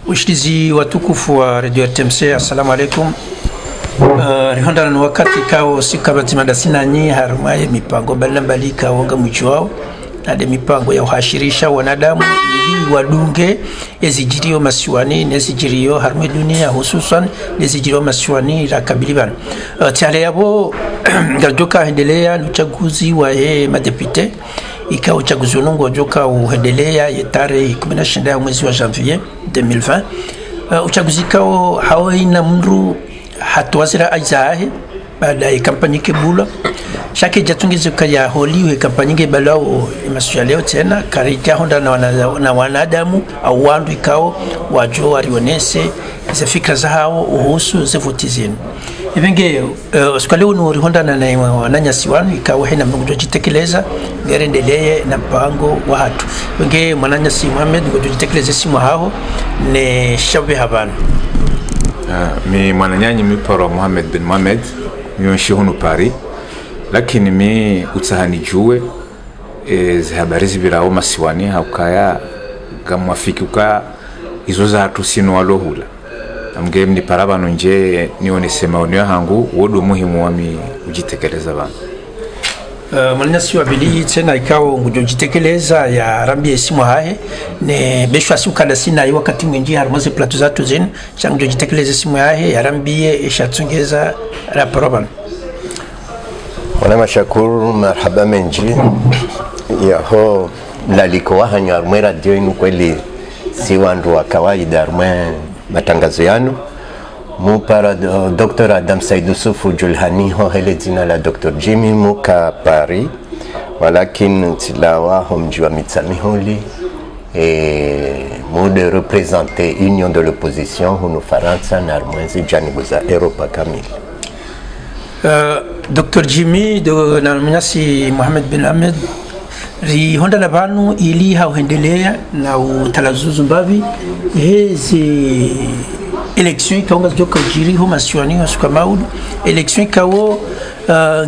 Ushirizi watukufu wa Radio RTMC, assalamu alaikum. Rihonda na wakati kao sikabati madasina nyi harumaye mipango mbalimbali kaonga mwichuao na de mipango ya uhashirisha wanadamu ili wadunge ezijirio masiwani nezijirio harume dunia hususan nezijirio masiwani la kabilibana. Tiale yabo ngajoka hendelea uchaguzi wa madepite ika uchaguzi unungu wajoka uhendelea yetare 16 ya mwezi wa janvier 2020. Uchaguzi kao hawaina mru hatuwazira ajahe baada ya kampani kebula shake jatungizo kaya holiwe kampani kebalao imasuya leo tena karija honda na wanadamu au wandu ikao wajo warionese ze fikra za hao uhusu ze voti zenu ibenge usikale unuri honda na wananyasi wanu ikao hena mngujo jitekeleza ngerendeleye na mpango wa hatu ibenge mwananyasi Mohamed mngujo jitekeleze simu hao ne shabe habana. Mi mwananyanyi miporo Mohamed bin Mohamed mionshi hunu Paris lakini mi utsahani juwe habari zibirao masiwani haukaya gamwafiki uka izo za hatu sinu walohula amge mni parabano nje nione maonyo hangu wodo muhimu wami ujitekeleza bana. Mwananyasi wabili tena ikao ngujo jitekeleza ya rambi esimu hae ne besho asukada sina wakati mwingi harumaze plato za tuzini changujo jitekeleza esimu hae ya rambi eshatungeza raporoban. Wana shukuru marhaba menji yaho laliko wahanyo arumwe radio inu kweli si wandu wa kawaida arumwe matangazo yanu mupara Dr. Adam Saidou Soufou Julhani ho hele jina la Dr. Jimmy muka Paris walakin tilawa homjua mitsamiholi mode représenter Union de l'opposition hunu Faransa na armwenzi janibuza Europa kamili. Dr. Jimmy do na mnyasi Mohamed bin Ahmed ri honda na banu ili hauhendelea na utalazuzu mbavi hezi election ikaonga joka ujiri ho masiwani wa suka maudu election ikawo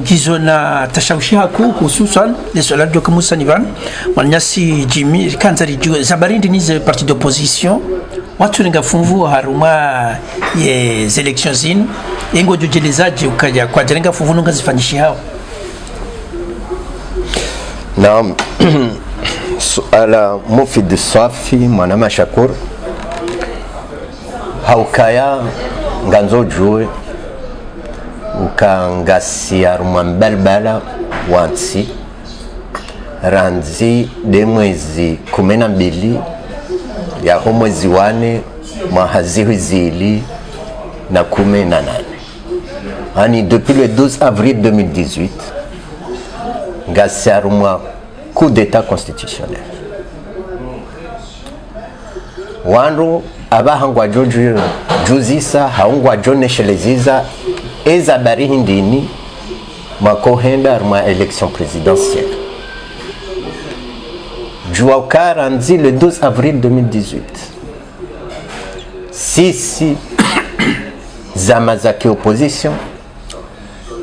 gizo na tashawishi haku hususan lesola joka Musa Nivan manyasi Jimmy kanzari juu zabarindi nize parti d'opposition watu ninga funvu haruma ye elections zinu yengo jujelezaji ukaja kwa jarenga funvu nunga zifanyishi hao. Naam. Suala Mufid Safi mwanama Shakur haukaya nganzo jue ukangasi aruma mbalbala wansi ranzi de mwezi 12 ya mwezi wane mahazihi zili na 18 ani depuis le 12 avril 2018 ngasi aruma coup d'état constitutionnel wandu abahangwa joju juzisa haungwa jonesheleziza eza bari hindini makohenda arma élection présidentielle Jouakaranzi le 12 avril 2018 sisi zama za opposition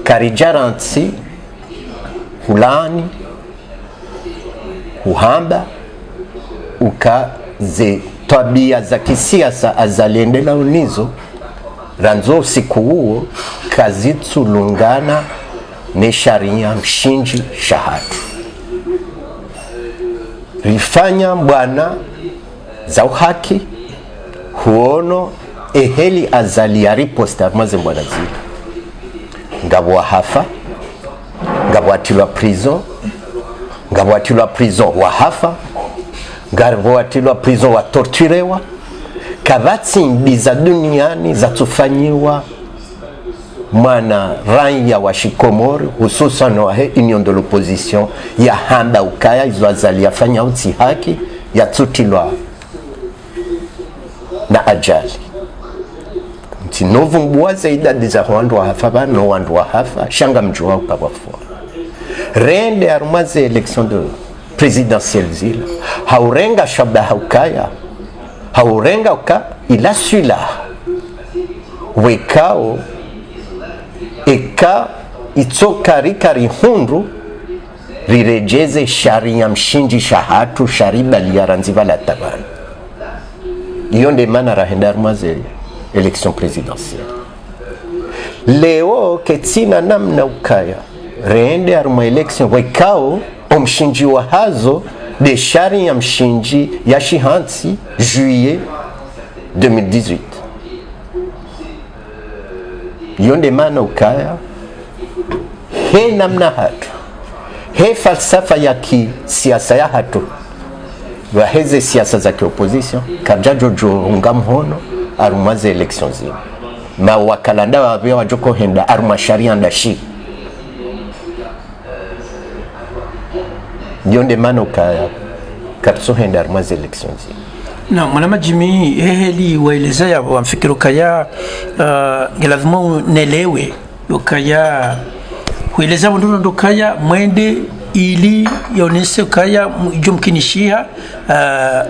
karijaransi hulani uhamba ukaze tabia za kisiasa azaliendela unizo ranzo siku huo kazitsulungana ne sharia mshinji shahatu rifanya bwana za uhaki huono eheli azali ya riposta maze mbwana zile ngabwa hafa ngabwa tilwa prison wa hafa ngabwa tilwa prison wa torturewa kavatsi mbiza duniani za tufanyiwa mwana raia wa Shikomori hususan wa Union de l'opposition ya hamba ukaya izo azali yafanya uti haki ya tutilwa na ajali ntinovu mbuwaze idadi za wandu wa hafa bano wandu wa hafa shanga mjuwa ukabafua rende arumaze election de présidentielle zila haurenga shabaha ukaya haurenga uka ila suila wekao eka itsokari hundu rirejeze sharia mshinji shahatu shariba liaranziva la tabani yonde mana rahenda maze election présidentielle leo ketina namna ukaya rende arma election wekao omshinji wa hazo de shari ya mshinji ya shihansi juillet 2018 yonde mana ukaya he namna hatu he falsafa ya kisiasa ya hatu wa heze siasa za kiopposition kajajo unga mhono arumaze election zima ma wakalanda wabia wajoko henda aruma sharia ndashi yonde mano kaya katso henda arumaze election zima na mwanama Jimmy heli waeleza ya wamfikiru kaya lazima nelewe ukaya kueleza ndo kaya mwende ili yonese kaya ijumkinishia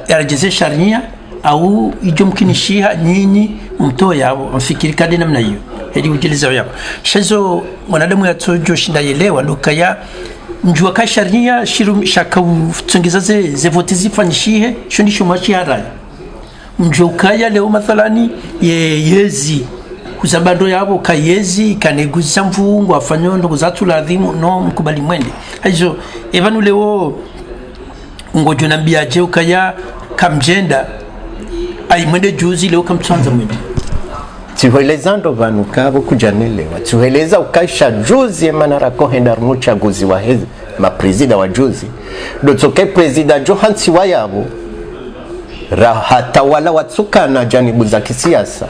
yarejeze sharia au ijumkinishia nyinyi mto yao mfikiri kadi namna hiyo hadi ujeleza yao shazo mwanadamu yatojo shinda yelewa ndo kaya njua ka sharia shiru shaka utsongeza ze vote zifanyishie shondi shumachi harai njua kaya leo mathalani yezi kuzabando yabo kayezi kaneguza mfungu afanyondo kuzatula adhimu no mkubali mwende hizo evanu leo ngojo nambia je ukaya kamjenda ai mwende juzi leo kamtsanza mwende tihoelezando vanu kabo kujanelewa tihoeleza ukaisha juzi manara kohenda muchaguzi wa hezi maprezida wa juzi dotsoke prezida Johansi wayabo rahata wala watsukana janibu za kisiasa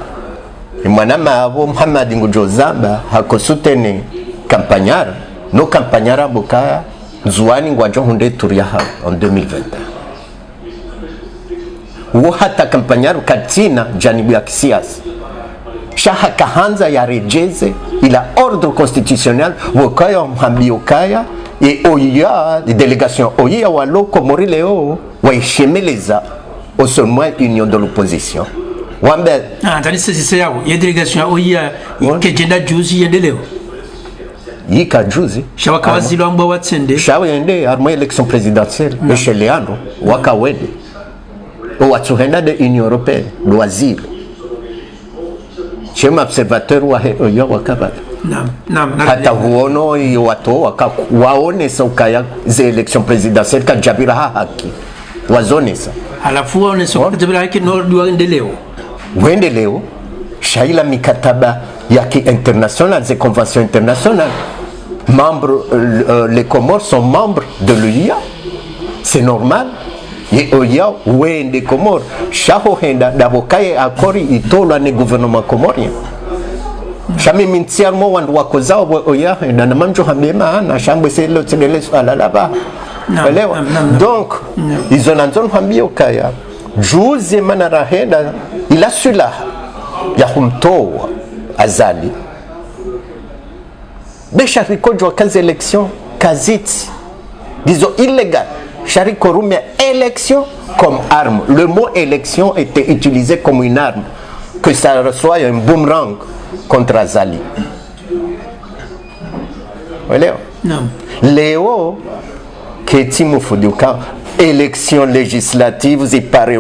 mwanama abo Muhammad Ngujozamba hakosutene kampanyara no kampanyara bukaya zuani ngwajo hunde turiaha en 2020 wo hata kampanyara katina janibu ya kisiasa shaha kahanza ya rejeze ila ordre constitutionnel wokaya mhambiokaya et oya de délégation oya walo komori leo waishemeleza au sommet union de l'opposition wambe tani sisi yao ya délégation oya kejenda juzi yendeleo yika juzi shawaka wazilo ambao watsende shawende arma élection présidentielle chez Leandro wakawede o watsuhenda de union européenne loisir chema observateur wa oya wakabata nam hata huono watu waone saukaya ze election présidentielle ka jabira haki wazonesa alafu waone saukaya jabira haki no duendeleo wendeleo shaila mikataba ya ki international des conventions internationales membres les Comores sont membres de l'OIA c'est normal et OIA wende Comores shaho henda dabokaye akori itola ne gouvernement comorien shami mintiarmo wandu wakozao OIA henda na manjo hamema na shambwe selo tsedele swala laba elewa donc ils ont entendu hambio kaya juzi manara henda ila sula ya humtoa azali besha rikojwa kazi élection kaziti disons illégal Chariko Rumia élection comme arme. Le mot élection était utilisé comme une arme, que ça reçoit un boomerang contre Azali. Léo. Non. Léo, Ketimo Fuduka, élection législative, zipare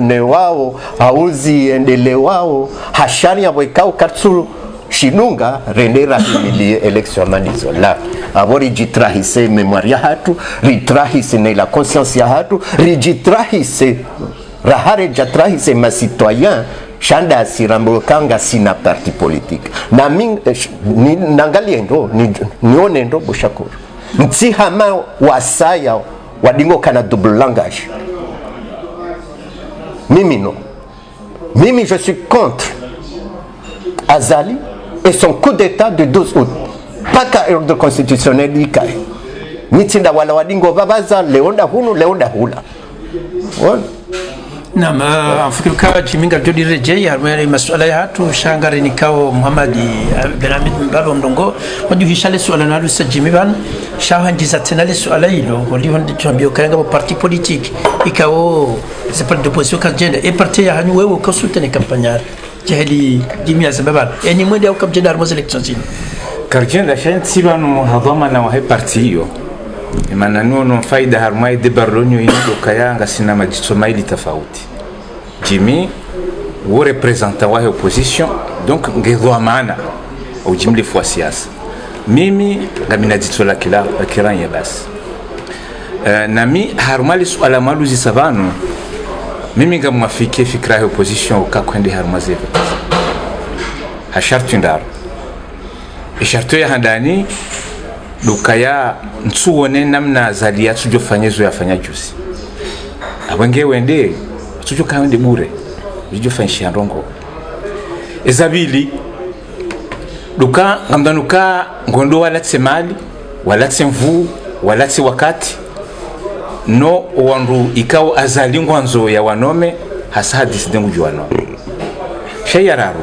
newao, auzi endelewao, hashari ya wekao katsuru, shinunga, renera himilie élection manizo. Là. Avori jitrahise memoria hatu, ritrahise ne la conscience ya hatu, rijitrahise rahare jatrahise ma citoyen shanda asirambo kanga sina parti politique. Na ming ni nangalie ndo nione ndo Bushakuru. Nti hama wasaya wadingo kana double langage. Mimi non. Mimi je suis contre Azali et son coup d'état de 12 août. Paka ordre constitutionnel ikae nitinda wala wadingo babaza leonda hunu leonda hula wona nam afikiri kawa chiminga jodi rejei harmere masuala ya hatu shangari nikao Muhammad bin Hamid Mbaba mdongo wadi hishale suala na lusa jimiban shahanjiza tena le suala hilo wali wandi tuambio kanga ba parti politique ikao c'est pas de position kajenda et parti ya hanyu wewe ukasutene kampanyar jahili jimia sababan yani mwende au kamjenda armoz election zini karjenda shan sibanu hadama na wahe partiyo imana nuno faida harmai de barronyo ino kayanga sina majitomaili tofauti jimi wo representant wa opposition donc ngedwa maana au jimli fwa siasa mimi ngamina jitola kila kiranya basi nami harumali suala maluzi savano mimi ngamwafike fikra ya opposition ukakwende harumaze hashartu ndaro ishartu ya handani dukaya nsuone namna zalia tujofanyezo yafanya juzi abenge wende tujo kaende bure tujo fanshia ndongo ezabili duka ngamdanuka ngondo wala tsemali wala tsemvu wala tsi wakati no wandu ikao azalingwa nzo ya wanome hasa hadisi dengu juwanome shayararu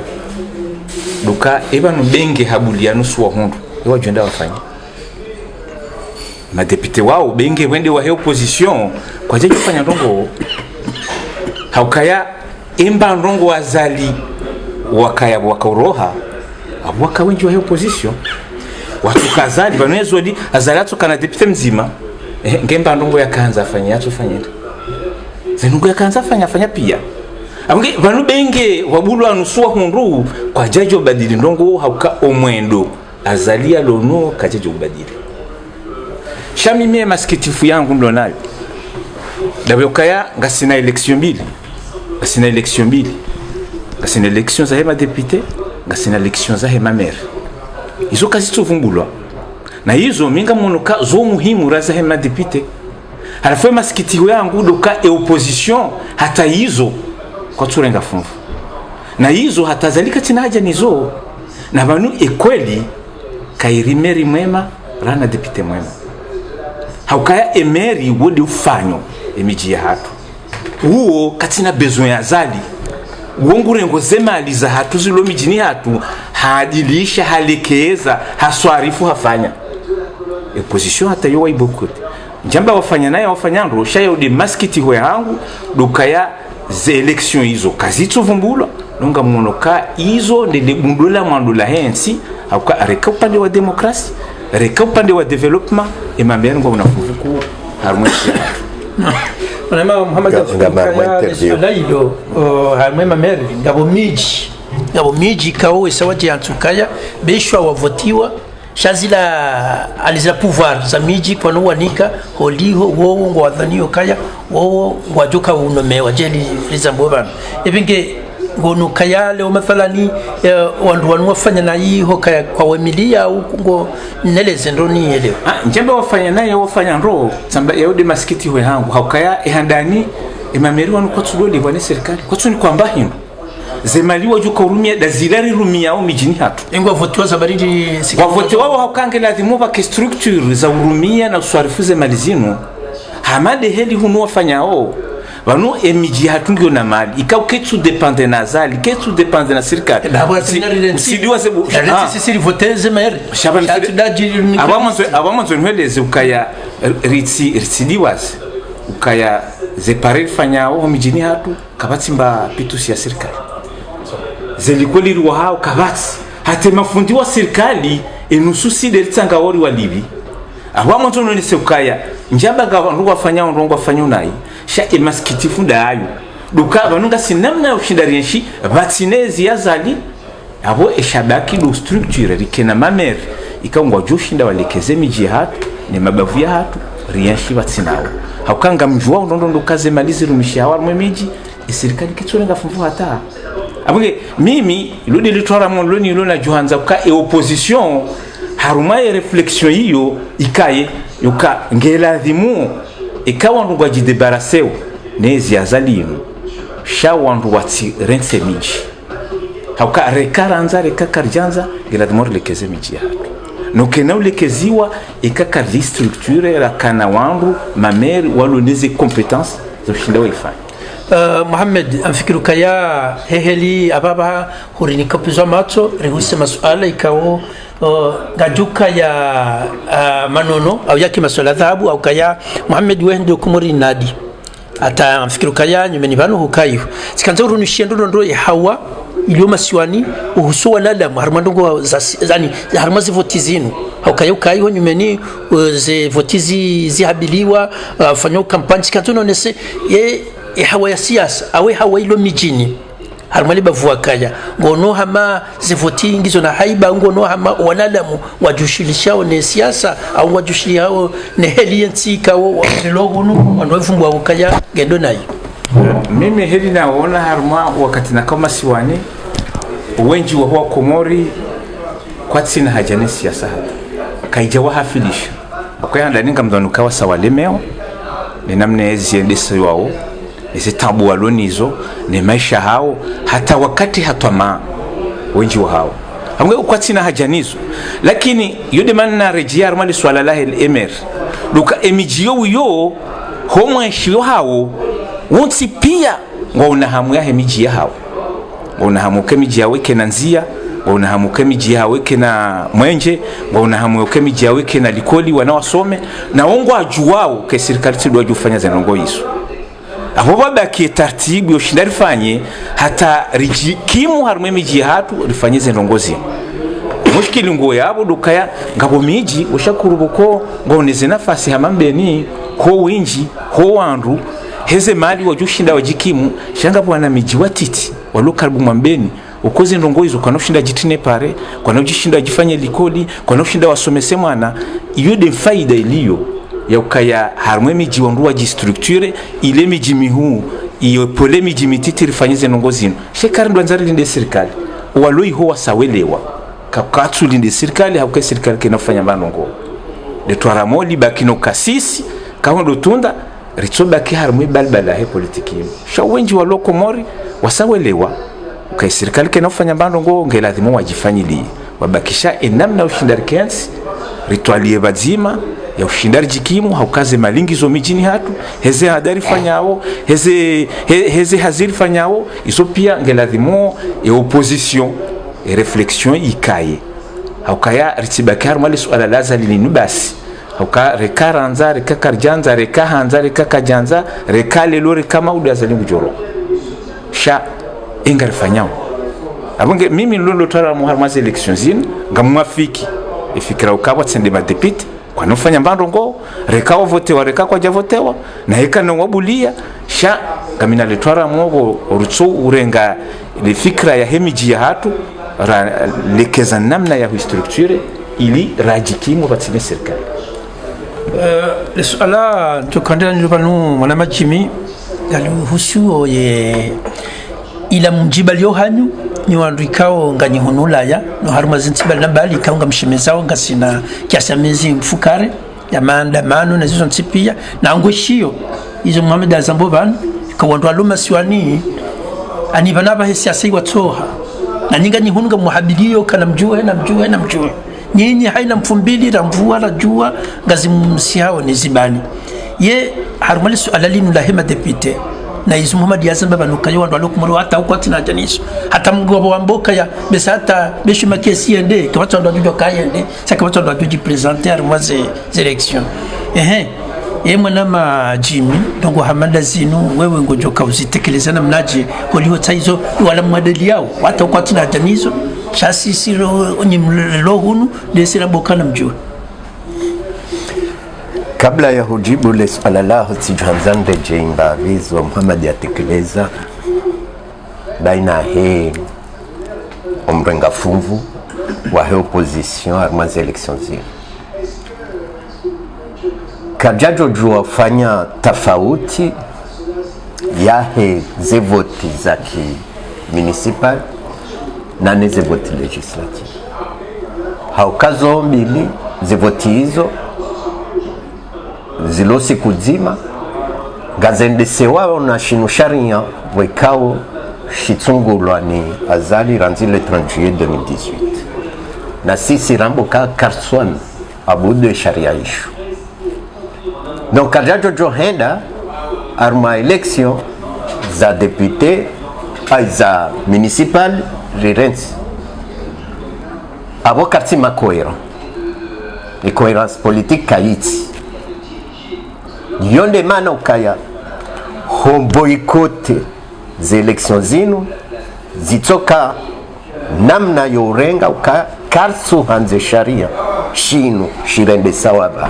duka ebanu benge habulianu suwa hundu ewa juenda wafanya madepite wao benge wende wa opposition kwa jeju fanya ndongo haukaya imba ndongo wazali wakaya wakauroha abuwaka wenji wa opposition watu kazali banwezo di azalatu kana depute mzima ngemba ndongo yakanza afanya yatufanyenda zenungu yakanza afanya pia abunge banu benge wabulu anusua hundu kwa jajo badili ndongo hauka omwendo azalia lono kajajo badili shami mie maskitifu yangu mlonayo dabokaya ngasina election mbili ngasina election za hema depute ngasina election za hema maire izo kazi tuvumbulwa na hizo minga munuka zo muhimu raza hema depute halafu maskitifu yangu doka opposition hata hizo kwa turenga funfu na hizo hata zalika tinaja nizo na banu ekweli kairimeri mwema rana depute mwema haukaya emeri wodi ufanyo emiji ya hatu uo katina besoin ya zali uongurengo zemali za hatu zilo mijini hatu haadilisha halekeza haswarifu hafanya opposition hata yo waibokote njamba wafanya naye wafanya ndo shaya udi maskiti hoe hangu dukaya ze election hizo kazito vumbula nonga munoka hizo ndele bundula mandula hensi hauka areka upande wa demokrasi reka upande wa development emambia ngo unafufuku harumweshi Wanama Muhammad Afukaya hilo harumema meri ngabo miji kao esawaje antukaya beshwa wavotiwa shazila alizila pouvoir za miji kwa nuwanika holiho wowo ngo wadhaniyo kaya wowo ngwajuka unomewa jeli lizambo bana ebinge ngono kaya leo mathalani wandu wafanya na hiyo kaya kwa wemilia au ngo neleze ndo ni elewa njembe wafanya naye wafanya ndo samba yaude maskiti we hangu haukaya ehandani emameri wanu kwa tuloli wane serikali kwa tuni kwa mbahino zemali wajuka urumia dazilari rumia au mijini hatu engwa votiwa za baridi wavotiwa wao haukange lazimu wake structure za urumia na uswarifu zemali zinu hamade heli hunu wafanya o wanu emiji hatungio na mali ikao ketu depende na zali ketu depende na serikali sidiwa sebu sisi voteze mer abamanzo nweleze ukaya ritsidiwas ukaya zepare fanyao mijini hatu kabatsimba pitusi ya serikali zelikoli ruwa hao kabats hate mafundi wa serikali enususi delitsanga wori wa libi abamanzo nweleze ukaya njaba gawandu wafanyao ndongo wafanyao nai sha emaskitifu ndayo duka banunga sinamna ushindarienshi batsinezi yazali abo eshabaki do structure rikena mamer ikangwa joshinda walekeze miji hatu ne mabavu ya hatu rienshi batsinao haukanga mjua ndondo kaze malizi rumisha wa miji serikali kitsolenga fumvu hata abunge mimi ludi litwara monloni lona juhanza ka opposition harumaye reflexion hiyo ikaye yuka ngeladhimu ikawa ndu wajidebaraseo nezi azalimu shawandu wati rense miji hauka rekaranza rekakarjanza geladmor lekeze miji hatu nokena ulekeziwa ikakali structure la kana wandu mameri waloneze competence za shinda waifanya Muhammad amfikiru kaya heheli ababa hurinika pizwa macho rehuse masuala ikawo gajuka ya manono au yaki masuala dhahabu au kaya Muhammad wende kumuri nadi ata amfikiru kaya nyumeni banu hukayo sikanza urunushia ndo ya hawa iliyo masiwani uhusuwa lala harumandongo zani harumazi votizinu haukayo kayo nyumeni ze votizi zihabiliwa fanyo kampani sikanza unonese ye hawa ya siasa awe hawa ilo mijini harumali bavua kaya ngono hama zivoti ingizo na haiba ngono hama wanadamu wajushilishao ne siasa au wajushilishao ne heliensi kawo wakilohunu wandofumbwa ukaya gendo nayo. Mimi heli naona haruma wakati na kama siwani wengi wa huwa Komori kwa tsina hajane siasa hata kaijawa hafilisha kwa yanda ninga mdhanuka wa sawalemeo ni namna eziendesi wao ezi tabu walonizo ni maisha hao hata wakati hatama wengi wa hao hamwe kwa tsina hajanizo lakini yode manna rejia armali swala la emer luka emijiyo yo homo shio hao wonsi pia ngona hamu ya hemiji hao ngona hamu kemiji ya weke na nzia ngona hamu kemiji ya weke na mwenje ngona hamu kemiji ya weke na likoli wanawasome na wongo ajuwao ke serikali tidwa jufanya zenongo hizo abo babaki taratibu yoshindarifanye hata rijikimu harumwe miji hatu rifanye zenongozi mushkili ngo yabo dukaya ngabo miji ushakurubuko ngoneze nafasi hamambeni ko winji ho wandu heze mali wajushinda wajikimu shanga bwana miji watiti walokaribu mwambeni ukoze ndongo hizo kwa noshinda jitine pare kwa nojishinda jifanye likoli kwa noshinda wasomese mwana iyo de faida iliyo ya ukaya harumwe miji wanduwa jistrukture ile miji mihu iyo pole miji mititi rifanyize ndongo zino shekari ndwanzari linde serikali waloi ho wasawelewa kakatsu linde serikali hakuke serikali kenafanya manongo de twaramoli bakino kasisi kahondo tunda ritsoba ki harumwe balbala he politiki sha wengi wa Komori wasawelewa kwa serikali kenafanya manongo ngelazima wajifanyili wabakisha enamna ushindarikensi ritualie bazima ya ushindari jikimu haukaze malingizo mijini hatu heze hadari fanyao heze haziri fanyao iso pia ngelazimo ya opposition ya reflexion ikaye haukaya ritibaki harumali suala lazali linu basi hauka reka ranza reka karjanza reka hanza reka kajanza reka lelo reka maudu azali mujoro sha ingari fanyao abonge mimi nlondo tara muharmazi elections zin ngamwafiki ifikira ukaba tsende madepite kwa nofanya mbandongo reka votewa reka kwa javotewa na heka no wabulia sha ngamina letwara mwogo rutso urenga le fikra ya hemiji ya hatu lekeza namna ya structure ili rajikimu batsine serikali. Ala tukandela njubanu mwana Jimmy galuhusuo ye ila mjibalio hanyu ni wandikao ngani honulaya no haruma zintibali nambali kaunga mshimezao ngasina kiasamezi mfukare ya maandamano na zizo ntipia na ngweshio izo Muhammad Azamboban kwa wandu aluma siwani ani banaba hesi asai watoha na ninga ni hunga muhabilio kana mjue na mjue nyinyi haina mfumbili ramvua la jua ngazi msihao ni zibani ye harumali sualali nulahema depite na izu Muhammad Azamba banukayo wandu alokumuru hata uko tina janiso hata mgobo wa mboka ya besa hata beshu makesi ende kwa watu ndo ndio kaende sasa watu ndo ndio presenter harumwaze election ye mwana Jimmy ndongo hamanda zinu wewe ngojoka uzitekelezana mnaje holiho taizo wala mwadeli yao hata uko tina janiso chasi siro onyimlo hunu desira bokana mjua. Kabla ya hujibu le swala lao sijanzande jimba vizo Muhammad yatekeleza baina he omrenga fuvu wa he opposition armaze elections zile kajajo jua fanya tofauti ya he zevoti za ki municipal na neze voti legislative haukazo mbili zevoti hizo zilosi kuzima gazendese wao na shinu sharia wekao shitsungulwa ni azali ranzi le 30 juillet 2018 na sisi ramboka karswan abudu sharia ishu donc kajajo johenda arma election za député za municipal rirensi abo karti makohero e cohérence politique kaiti yonde mana ukaya boykote ze elections zinu zitoka namna yorenga uka karsu hanze sharia shinu shirende sawaba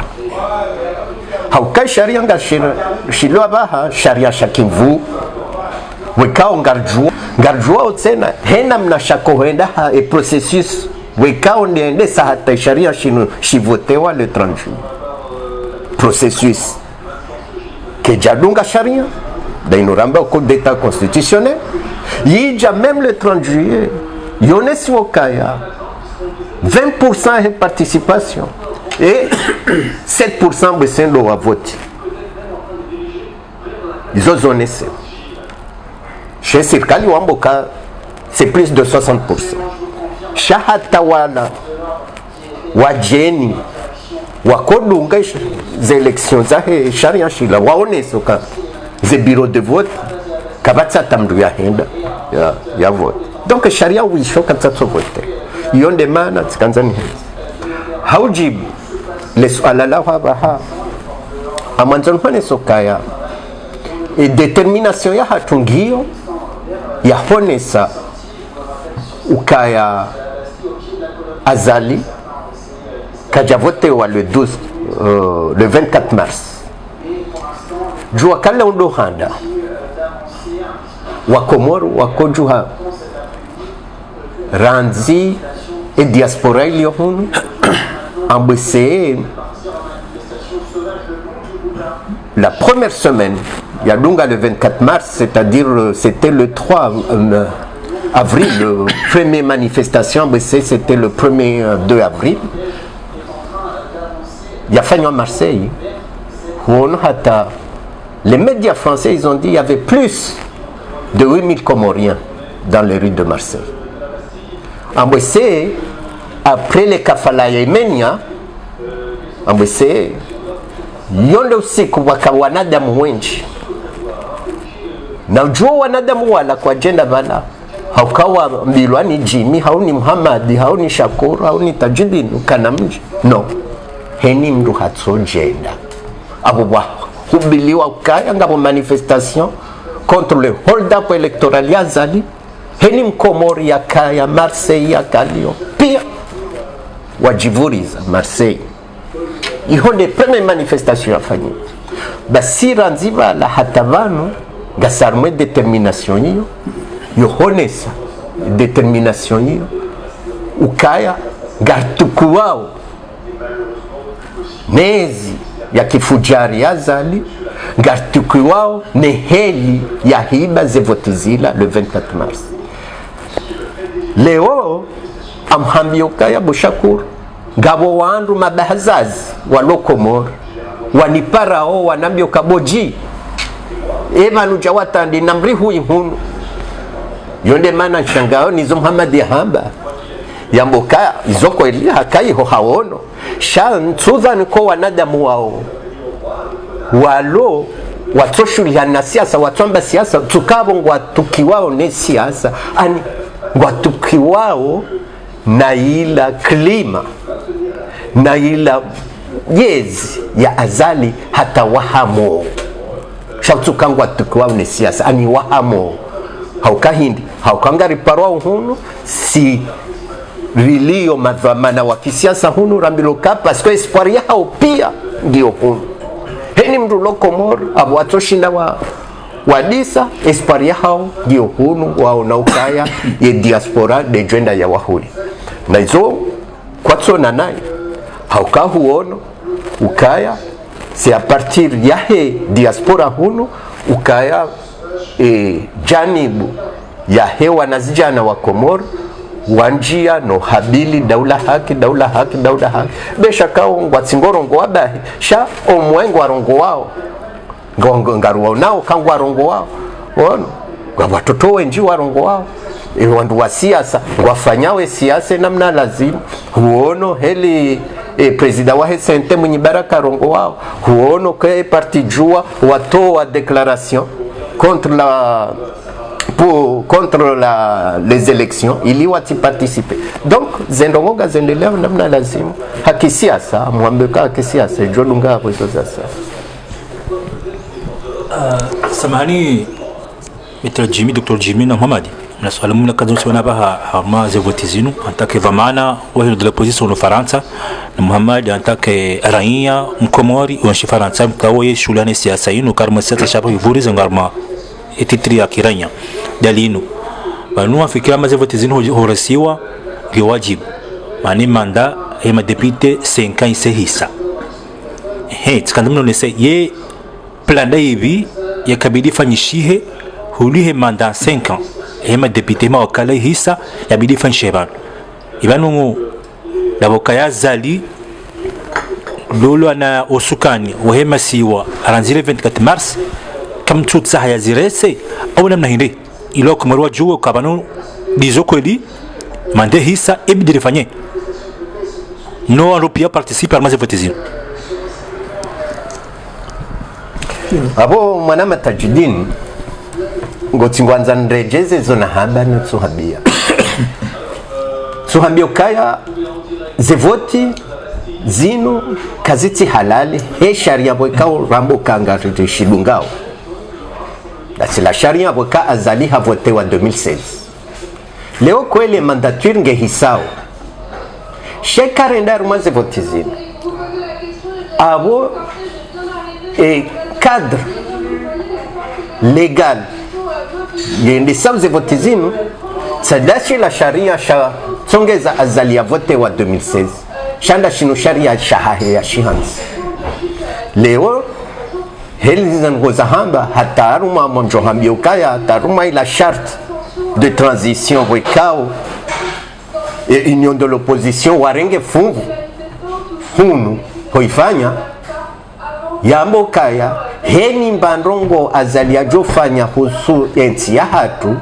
haukai sharia ngashilwa baha sharia shakivu wekao ngarjua tena hena mnashako henda ha e processus wekao ndiende sa hata sharia shivotewa le 30 jours processus que jadunga sharia d'ignoramba au code d'état constitutionnel yija même le 30 juillet yonesi wakaya 20% de participation et 7% de sendo à vote. Ils ont zoné ça. Chez Sirkali Wamboka, c'est plus de 60%. Shahatawala, Wajeni, Wakodunga, les élections, Zahe, Sharia Shila, Waonesoka, les bureaux de vote, Kabatsa Tamduya Henda, ya vote. Donc, Sharia, oui, je comme ça, vote. Ils ont des mains, Tkanzani. Haujibu. Les alala wabaha amanzonfane sokaya et détermination ya hatungio ya honesa ukaya azali kajavote wa le 24 mars jua kala undohanda wa Komoro wakojuha ranzi et diaspora iliyo hunu ambessé la première semaine, Yadunga le 24 mars, c'est-à-dire c'était le 3 avril, la première manifestation ambessé, c'était le 1er 2 avril. Il y a fallu à Marseille, où les médias français ils ont dit qu'il y avait plus de 8000 Comoriens dans les rues de Marseille. Ambessé, après les kafala ya Imenia ambese yonde usiku waka wanadamu wengi na ujua wanadamu wala kwa jenda bala haukawa mbilwani Jimmy hauni Muhammad hauni Shakur hauni Tajidin ukanamji no heni mdu hatso jenda abo wa kubiliwa ukaya ngabo manifestation contre le hold up électoral ya Zali heni mkomori ya kaya Marseille ya Kalio pia wajivuriza Marseille iho de première manifestation yafanyika basira nziba la hatavano gasarme determination hiyo yohonesa determination hiyo ukaya gartukuwao nezi ya kifujari ya Zali gartukuwao ne heli ya hiba zevotizila le 24 mars leo amhambioka ya Bushakuru ngabo wandu mabahazazi walokomora waniparao wanambioka boji evanuja watandi namrihu ihunu yonde mana shangao nizo Muhammad yahamba yamboka izoko elia hakaiho haono shan tuzani ko wanadamu wao walo watoshuliana siasa watomba siasa tukabo ngwatukiwao ne siasa ani ngwatukiwao na ila klima na ila yezi ya azali hata wahamo shautukangwa tukiwao ne siasa ani wahamo haukahindi haukangari parwa hunu si rilio madhamana wa kisiasa hunu rambiloka parce que espoir yao pia ndio hunu heni mdu lokomor abo watoshinda wa wadisa espoir yao ndio hunu wao na ukaya ye diaspora de jenda ya wahuli na izo kwatso na nai haukahuono ukaya c'est à partir ya he diaspora hunu ukaya janibu ya hewa nazijana wa Komoro wanjia no habili daula haki besha kao ngwatsingorongo wabahi sha omwengo warongo wao ngaruwa nao kangu warongo wao ono watoto wenji warongo wao wandu wa siasa ngwafanyawe siasa namna lazima huono heli presida wa Hesente Munyibaraka rongo wao huono ke parti jua watoa déclaration contre les élections ili wati participer donc zendongoga zendelea namna lazima hakisiasa mwambeka hakisiasa jodunga hapo hizo sasa samahani Dr. Jimmy na Muhammad na swali muna kazi sio naba harma ze vote zinu antake vamana wa de l'opposition no Faransa na Muhammad antake raia mkomori wa Faransa mkawo shulani siasa inu karma siasa shaba yuvuri zangarma etitri ya kiranya dalinu banu afikira ma ze vote zinu horasiwa giwajibu mani manda hema député 5 ans hisa tsikandamno nese ye planda hivi yakabidi fanyishihe hulihe manda 5 ans hema député ma wakala hisa yabidi fansheban ibanu dabokaya zali lolo ana osukani wahema siwa aranzile 24 mars kam tutsa haya zirese au namna hindi ilo kumarwa juwe kabanu dizokweli mande hisa ibidi rifanye no européen participe à ma vote zinu abo mwana Matajudin ngoti ngwanza nrejeze zona haba no tsuhabia tsuhabia kaya zevoti zinu kaziti halali he sharia boikao rambo kanga shidungao dasi la sharia boka azali ha voté wa 2016 leo kwele mandature nge hisao she calendar maze vote zinu abo cadre légal yende samze vote zinu sadashi la sharia sha songeza azali ya vote wa 2016 shanda shino sharia shahahe ya shihans leo helizan gozahamba hataruma monjohambio kaya taruma ila charte de transition wekao et union de l'opposition warenge fungu hunu hoifanya yambo kaya heni mbandongo azalia jofanya husu enti ya hatu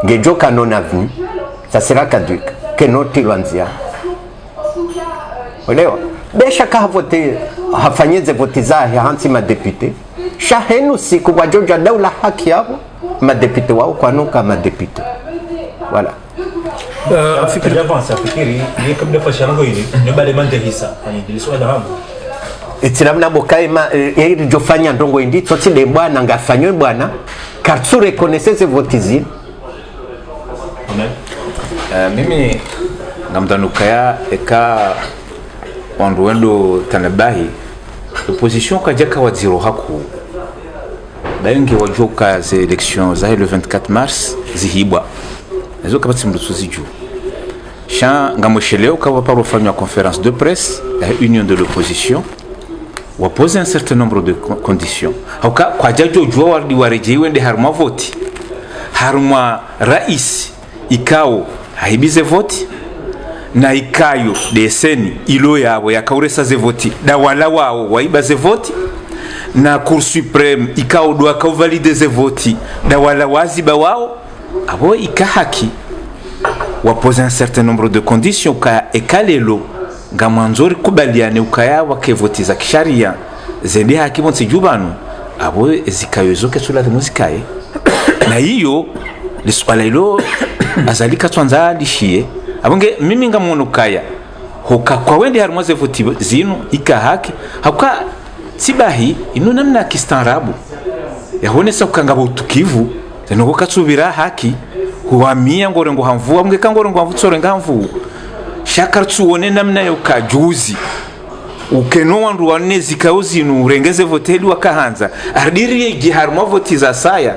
ngejo kanona vini sasira kaduka kenoti lwanzia olewa besha kahavote hafanyeze vote zahe hansi madepite shahenu siku wajoja daula haki yabo madepite wao kwanuka madepite wala fikiri avansa fikiri ni kabla fashango hili ne bale mande hisa yani diliswa dahamu itiramna bokaima yeri jofanya ndongo indi toti de bwana ngafanywe bwana kartu reconnaissance votizi mimi ngamdanukaya eka wanduendo tanabahi opposition kajaka wa zero haku baingi wajoka za elections za le 24 mars zihibwa nazo kabati mrusuzi juu sha ngamosheleo kawa paro fanywa conférence de presse la union de l'opposition wa poser un certain nombre de conditions hauka kwa jajo jua wardi warejewe ndi haruma voti haruma rais ikao haibize voti na ikayo deseni ilo yabo yakauresa ze voti da wala wao waiba ze voti na cour supreme ikao doa ka valide ze voti da wala waziba wao abo ikahaki wa poser un certain nombre de conditions ka ekalelo ngamanzori kubaliane ukaya wakevoti za kisharia zende hakimu tsijubanu abo zikayo zoke sula de muzikaye na hiyo liswala ilo azalika twanza lishie abonge mimi ngamuntu kaya hoka kwa wende harimo zevoti zinu ikahaki hauka sibahi ino namna kistanrabu yahonesa ukangabo utukivu zeno katsubira haki huamia ngore ngo hamvu amwe kangore ngo hamvu tsore ngamvu shakar tsuone namna yokajuzi ukeno wandu wanezi kauzinu urengeze voteli wakahanza ardiri giharmo voti za saya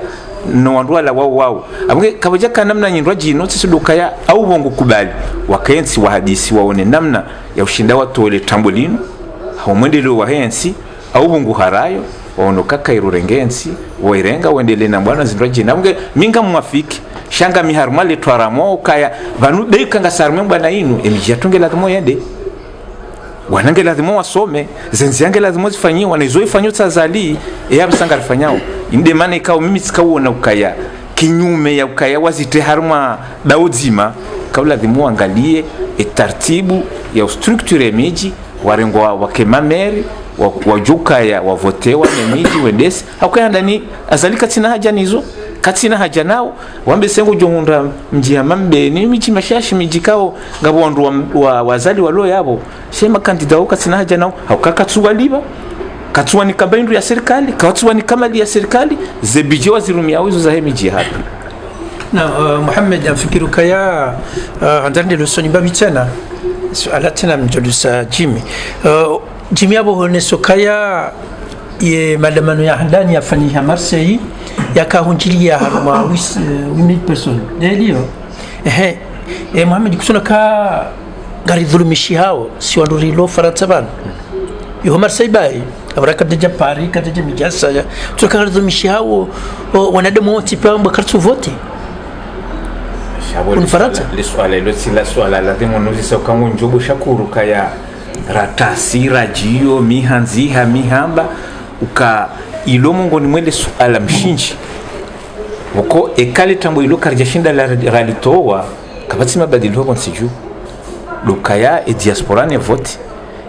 no wandu wala wao amwe kabaja kanamna nyindwa jino tsidukaya au bongo kubali wakaensi wa hadisi waone namna ya ushinda watu wale tambulino haumwendelo wa hensi au bongo harayo waonoka kairurengensi wairenga wendele na bwana zindwa jina amwe minga mwafiki shanga miharmale twaramo kaya vanu dei kanga sarme bwana inu emijatunge lazimo yende wanange lazima wasome zenzi yange lazima zifanyiwe na izo ifanywa tsazali yabisanga rifanyao inde maana ikao mimi sikaona ukaya kinyume ya ukaya wazite harma daudzima kaula lazima angalie etartibu ya structure miji warengwa wakemameri wajukaya wavotewa miji wendesi hakaya ndani azalika tina haja nizo katina haja nao wambe sengo johunda mjia mambe ni miji mashashi mijikao ngabo wandu wazali walo yabo shema kandida wao katina haja nao haukakatsuwa liba katsuwa ni kabaindu ya serikali katsuwa ni kamali ya serikali zebije wazirumia hizo za miji hapa na Muhammad afikiru kaya andande lusoni babi tena suala tena mjolusa Jimmy abo honeso kaya ye maandamano ya ndani yafanyika Marseille yakahunjilia haruma 8000 personnes ndio Muhammad kusona ka gari dhulumishi hao si wandurilo Faransa bana yo Marseille bai abraka deja Paris kadeja mijasa tuka dhulumishi hao wanadamu wote pamba kartu vote Shabo Faransa le swala la demo no zisa kangu njobo shakuru kaya ratasi rajio mihanziha mihamba uka ilomongo ni mwele swala mshinji uko ekale tambo ilo karjashinda la ralitowa kabati mabadilio konsiju lukaya e diaspora ne vote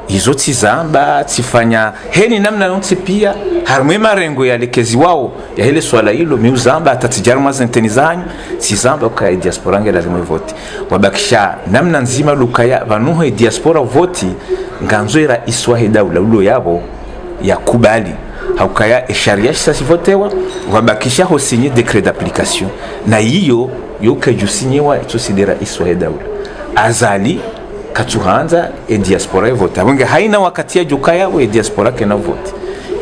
izo tizamba tifanya heni namna nonse pia harmwe marengo ya lekezi wao ya hele swala hilo miuzamba atatijarma zentenizanyu tizamba ukaya diaspora nge lazima vote wabakisha namna nzima lukaya vanuho diaspora vote nganzoera iswahe daula ulo yabo ya kubali haukaya sharia sasa votewa wabakisha ho signer décret d'application na hiyo yoke jusinyewa itosidera iswahe daula azali katuhanza e diaspora vota bunge haina wakati ya jukaya we diaspora kena vote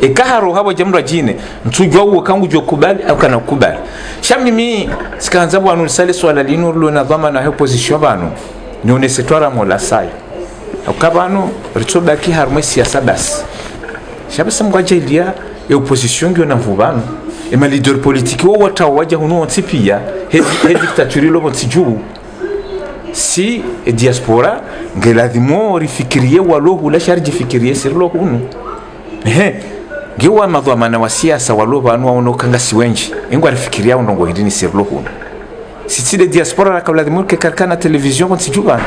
e kaharo habo jamra jine ntujwa uwo kangu jo kubali au kana kubali shamimi sikanza bwanu sale swala lino lo na dhama na opposition banu nione setwara mola sai akabanu ritoba ki harmo siasa bas shabasa mgwajelia e opposition ngyo na mvubanu e ma leader politique wo watawaja hunu ontipia he dictature lo bontiju si diaspora ngeladhimo rifikirie walo la sharji fikirie sirlo hunu ngewa madhamana wa siasa walo banu waono kanga siwenji engwa rifikiria ndongo hidini sirlo hunu sisi de diaspora la kabla de mulke karkana television bonti juba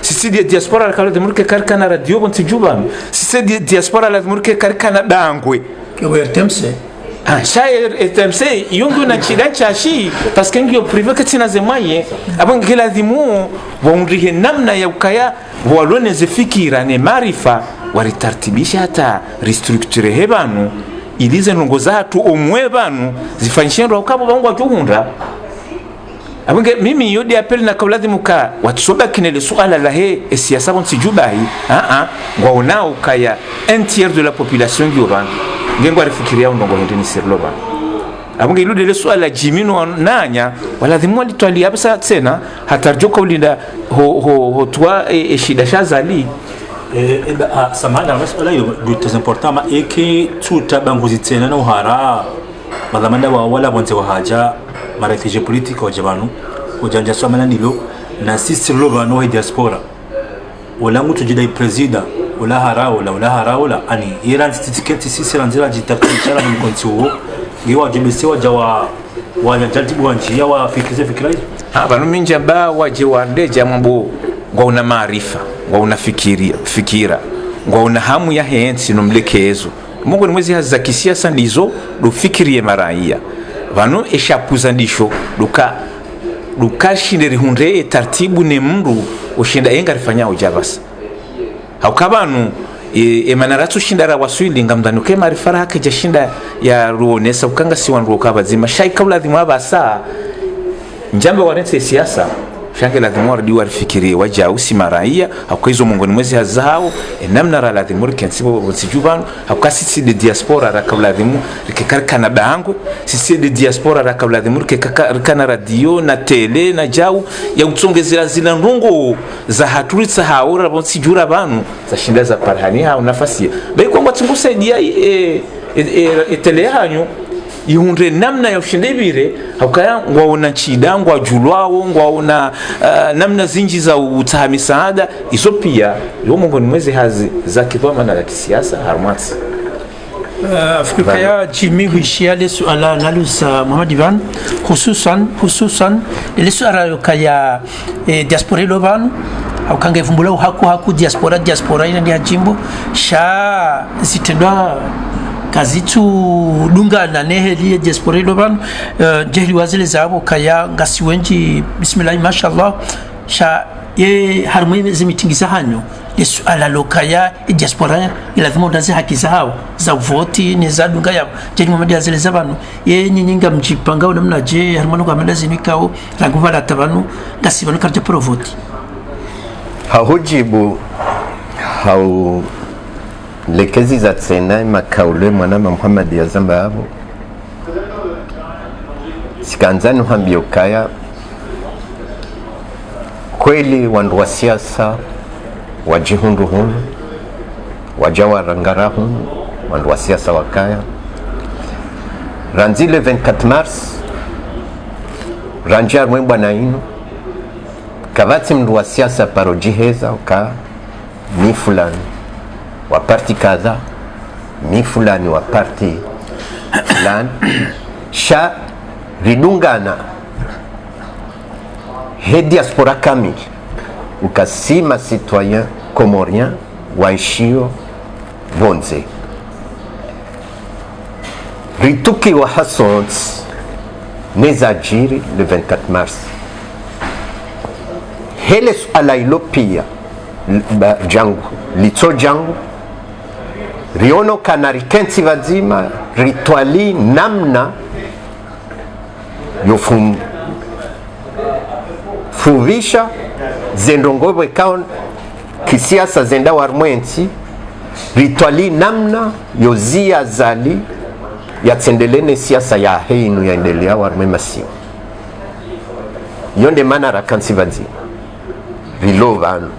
sisi de diaspora la kabla de mulke karkana radio bonti juba sisi de diaspora la mulke karkana dangwe kewe temse shair etemse yungu na chidacha shi parce que ngio privé katina zemaye abon geladimu waundrihe namna ya ukaya walone zifikira ne marifa waritartibisha hata restructure hebanu ilize nongo zatu omwe banu zifanyishendo ukabo bangu wakuhunda abonge mimi yodi apeli na kauladi muka watusoba kinele suala la he siasa bonti jubahi ngwaona ukaya un tiers de la population yoban ngengo alifikiria ndongo hindini sirloba abonge ilude le swala jimino nanya wala dhimwa litwali abisa tena hatarjoka ulinda ho twa shida shazali samana masala yo du très important ma eke tuta banguzi tena no hara madhamanda wa wala bonte wa haja marefugee politique wajabanu ujanja swamana nilo na sisi loba no diaspora wala mtu jidai president wala haraula ani iran titiketi sisi ranzira jitakichara ni kontuo ngiwa jimesewa jawa wajatibu wanjia wa fikira hizo banu minja ba waje wandeja mambo ngwa una maarifa ngwa una fikira ngwa una hamu ya hensi no mlekezo mungu ni mwezi za kisiasa ndizo lufikirie maraia banu eshapuza ndisho luka shinderi hunde tartibu ne mndu ushinda yenga rifanya ujabasa haukabanu emanaratu shindara waswili ngamdanuke marifara hake jashinda ya ruonesa ukanga siwanru ukabazima shaika uladhimu abasa njambe wanete siasa shange ladhimu wardi warifikirie waja usi maraia haukaizo mungoni mwezi hazao namna ra ladhimu rikensibo bonsijubanu haukasisi de diaspora raka ladhimu rikekarikana bangu sisi de diaspora raka ladhimu rikekarikana radio na tele na jau ya utongezera zila ndongo za haturitsa haura bonsijura banu za shinda za parhani hao nafasi bai kwa ngusaidia tele hanyu yunde namna ya ushindebire hakaya ngwaona chida ngwa julwao ngwaona namna zinji za utahamisaada izo pia yo mungu ni mwezi hazi za kidhoma na kisiasa harmati Afrika ya Jimmy huishiale suala nalusa Muhammad Ivan hususan ile suala kaya diaspora loban au kange vumbula haku diaspora ina ya jimbo sha zitendwa kazitu dunga na neheli diaspora loban jehli wazile zabo kaya ngasi wenji bismillah mashallah sha ye harmwe zimitingiza hanyo ala lokaya diaspora lazima udazi haki zao za voti ni za dunga yao je Muhammad azile zabanu ye nyinga mjipanga namna je harmano kwa menda zinikao ranguvala tabanu ngasibanu karja pro voti hahujibu hau lekezi za tsena makaule mwana Muhammad ya zamba hapo sikanzani hambio kaya kweli wandu wa siasa wajihundu hunu wajawa rangara hunu wandu wa siasa wakaya ranzile 24 mars ranjia mwemba na inu kavati mndu wa siasa parojiheza uka mi fulani wa parti kadha mi fulani wa parti fulani sha ridungana he diaspora kamili ukasima citoyen comorien waishio bonze rituki wa hasons nezajiri le 24 mars hele alailo pia jangu litso jangu riono kanari kensi vazima rituali namna yofum fuvisha zendongobwe kaon kisiasa zenda warmwensi rituali namna yozia zali ya tsendelene siasa ya heinu ya endelea warme masio yonde mana rakansi vazima rilovano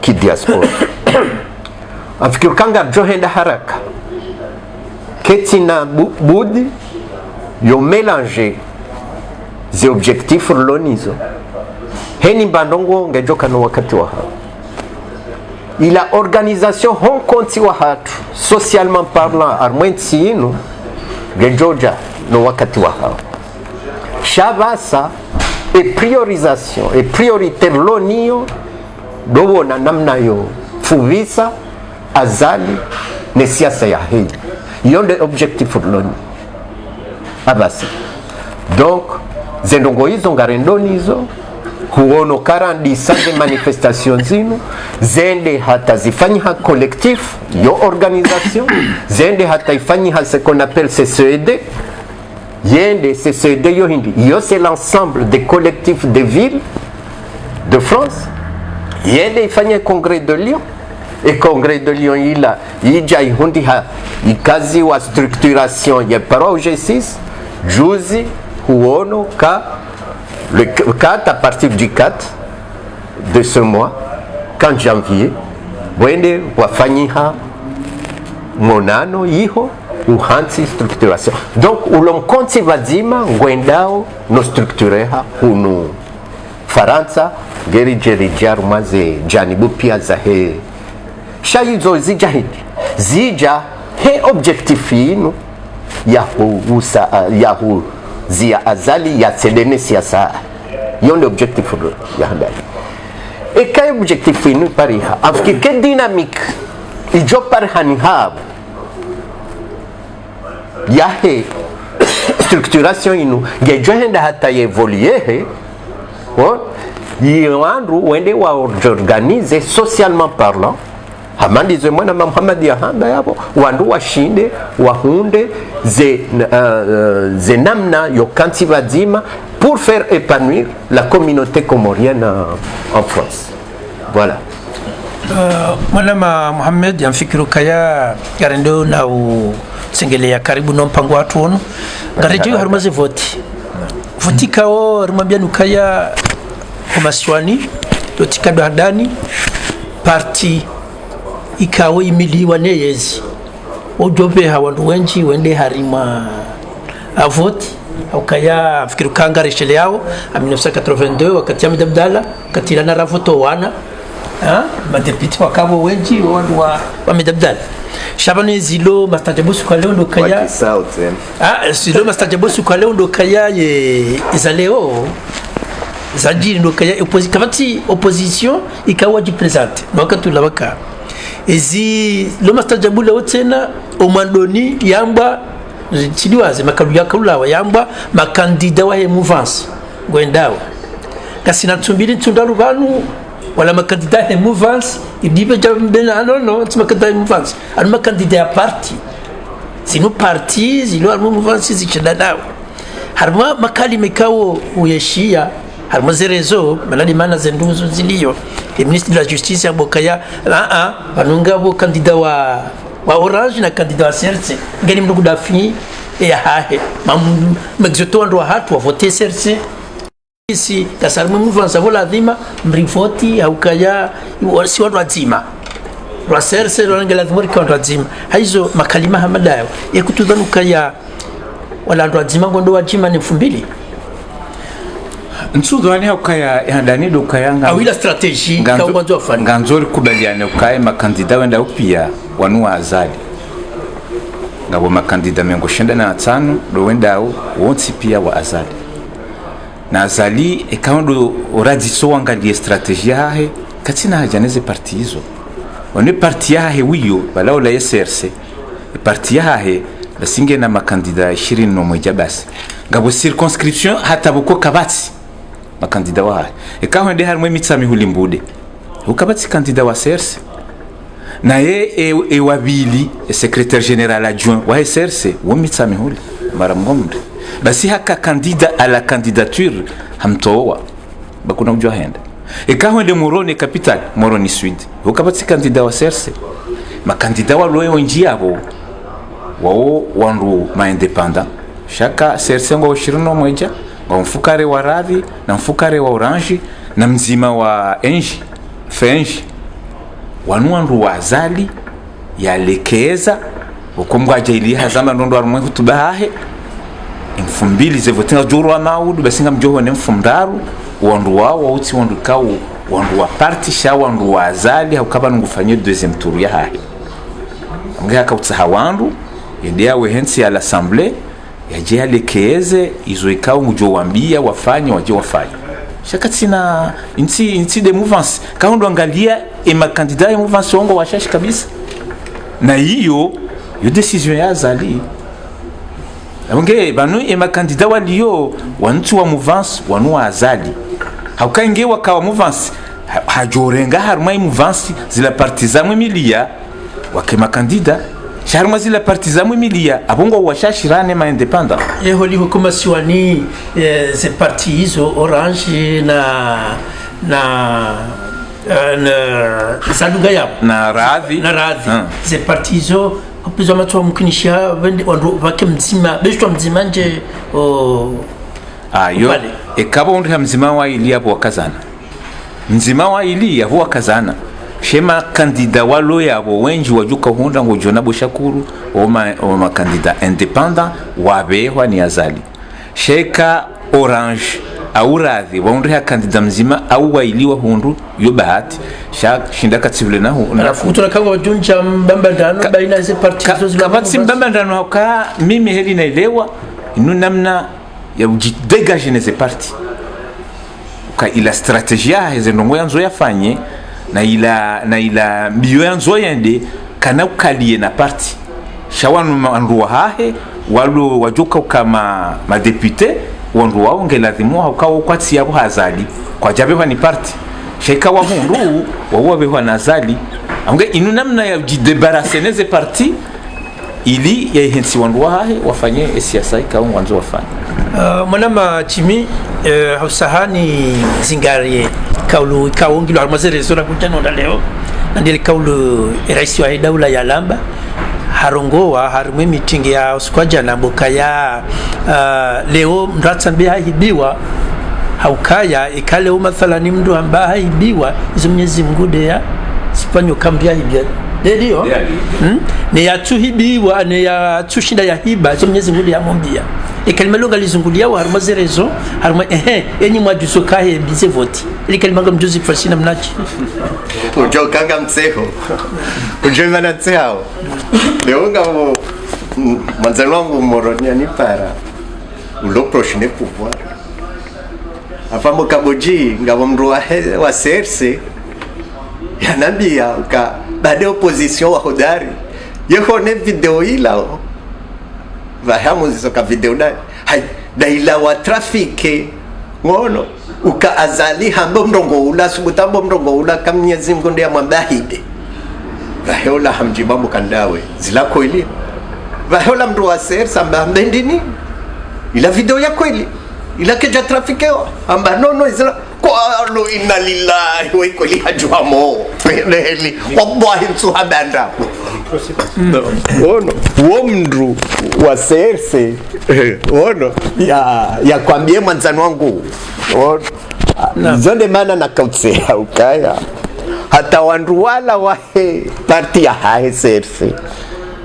ki diaspora afikiri kanga johenda haraka ketina budi yo mélanger zi objectifs lonizo heni mbandongo ngejoka no wakati wa hao ila organisation hong konti wa hatu socialement parlant armenti inu ngejoja no wakati wa hao shabasa e priorisation e priorité lonio dobona namna yo fuvisa azali ne siasa ya hei yonde objectif loni abasi donc zendongo hizo ngarendoni hizo huono karandi sande manifestation zinu zende hata zifanyiha collectif yo organisation zende hata ifanyiha ce qu'on appelle CCED yende CCED yo hindi yo c'est l'ensemble des collectifs des villes de France yende ifanye congrès de Lyon et congrès de Lyon ila ija ihundi ha ikazi wa structuration ya para G6 juzi huono ka le 4 à partir du 4 de ce mois 4 janvier wende wafanyiha monano iho uhansi structuration donc ulomkonti vazima ngwendao no structureha unu Faransa geri jeri jaruma ze janibu pia za he shayizo zija hindi zija he objectif inu yahu zia azali ya tsedene siasa yonde objectif ya handali e kay objectif inu pariha afki ke dynamique ijo parhani hab ya he structuration inu gejo henda hata evoluer he yiwandu wende wa organize socialement parlant hamandize mwana Muhammad ya handa yabo wandu washinde wahunde ze namna yo kanti vazima pour faire épanouir la communauté comorienne en France. Voilà. Mwana Muhammad yamfikiru kaya garendo na sengele ya karibu no mpango watu ono garejo harumaze voti kao rumabia nukaya kumaswani totikado hadani parti ikawe imiliwa neyezi ojobe hawandu wenji wende harima avoti ukaya fikiru kanga reshele yao 1982 wakati ya Abdallah katila na ravoto wana madepiti wakabo wenji wandu wa Abdallah Shabani zilo mastajabusu kwa leo ndo kaya zilo mastajabusu kwa leo ndo kaya izaleo zajiri ndo kaya kamati opposition ikawa jipresente wakati ulawaka ezi lo mastajabula otena omandoni yamba chidiwaze makalu yakalulawa yamba makandida wa mouvance gwendao kasina tumbiri tundalu banu wala makandida he mouvance idibe jambena non tsima kandida mouvance alma kandida ya parti sino parti zilo alma mouvance zichadadao harma makali mekao uyeshia harma zerezo maladi mana zenduzo zilio le ministre de la justice abokaya banunga bo kandida wa Orange na kandida wa CRC ngeni mndugu dafi ya hahe magzoto ndo hatu wa voter CRC si kasarmu mouvance vola dhima mrivoti au kaya si watu wazima wa CRC ndo ngela dhimuri kwa watu wazima hizo makalima hamadayo yakutudhanu kaya wala ndo wazima ndo wajima ni 2000 nsudo ani ukaya yandani do kayanga au ila strategy kwa mwanzo afani nganzori kubaliane ukaya makandida wenda upia wanu azali ngabo makandida mengo 25 do wenda wonsi pia wa azali na azali ekando oradiso wangalie strategy yahe katina hajaneze parti hizo one parti yahe wiyo bala ola SRC parti yahe basinge na makandida 20 no moja basi ngabo circonscription hata buko kabati makandida wa ekaho ndi harimo imitsami hulimbude ukabati kandida wa CRC na ye wabili secrétaire général adjoint wa SRC wo mitsami huli mara mgombe basi haka kandida à la candidature hamtoa bakuna kujua henda ekaho ndi Moroni capital Moroni Sud ukabati kandida wa CRC makandida wa loyo njiyabo wao wandu ma independant shaka CRC ngo 20 moja wa mfukare wa radhi na mfukare wa Orange na mzima wa enji fenji wanuandu wazali yalekeza ukombwaje ili hazama ndondo arumwe kutubahe imfumbili zevotenga juru wa maudu basinga mjoho ne mfumdaru wandu wao wauti wandu kawo wandu wa parti sha wandu wazali hakaba ngufanye deuxième tour ya hahe mga kautsa wandu yendea wehensi ya l'assemblée yaje alekeze izo ikao mujo wambia wafanye waje wafanye shakatina inti de mouvance kaondo angalia ma candidat ya mouvance wango washashi kabisa na hiyo decision ya azali abonge banu ma candidat walio wantu wa mouvance wanu azali haukainge wakawa mouvance hajorenga haruma mouvance zila partisan milia wakema candidat Sharma zila partisan milia abongo washashirane ma independent holi hukuma siwani ze parti hizo Orange na saluga ya na radhi ze parti hizo kupizo matwa mkinisha wandu wake mzima besto mzima nje ayo ekabo undi mzima wa ili hapo wakazana mzima wa ili hapo wakazana shema kandida walo yabo wenji wajuka hunda ngo Jona Boshakuru oma kandida independent wabehwa ni azali sheka Orange au radhi waundri ha kandida mzima au wailiwa hundu yo bahati shinda katsivile na alafu tunakawa junja mbamba ndano baina ze parti hizo kabati mbamba ndano ka mimi heli naelewa inu namna ya ujidegaje neze parti ka ila strategia hizo ndongo yanzo yafanye na ila mbio yanzo yende kana ukalie na parti shawanu anruwa hahe walu wajuka kama madepute wandu wao ngeladhimu haukawa kwatsi yabo hazali kwa jabewa ni parti sheka wa hundu wawo bewa nazali amge inu namna ya jidebarase neze parti ili ya hensi wandu hahe wafanye siasa ikawa wanzo wafanye mwanama chimi hausahani zingari kaulu kaungilo almazere zona kutano na leo ndile kaulu rais wa daula ya Lamba harongowa harumwe meeting ya usikwaja na mboka ya leo mratsanbe haibiwa haukaya ikale mathalani mndu ambaye haibiwa izo Mwenyezi Mungu ya sipanyo kambia hibia ndio ne ya tuhibiwa ne ya tushinda ya hiba izo Mwenyezi Mungu ya mombia ikalima longa lizungulia wa haruma zerezo haruma enyi mwajuso kahe bize voti ile kalima ngam Joseph Fasina mnachi ujo kanga mtseho ujo mana tsao leo ngamo manzano wangu Moroni ni para ulo prochaine pouvoir afamo kaboji ngabo mru wa CRC yanambia ka bade opposition wa hodari yehone video ila vahamu zisoka video na hai daila wa trafike ngono ukaazali hambo mrongo ula subutambo mrongo ula kamnyezi Mungu ndiye mwambahide vahola hamjibabu kandawe zila kweli vahola mtu wa ser samba mbendini ila video ya kweli ila keja trafikeo amba nono izila kwa inna lillahi wa kweli hajwamo leli wallahi msuhabanda ono womndru wa serse ono ya kwambie mwanzani wangu ono zonde maana nakautsea ukaya hata wandu wala wahe parti ya hae serse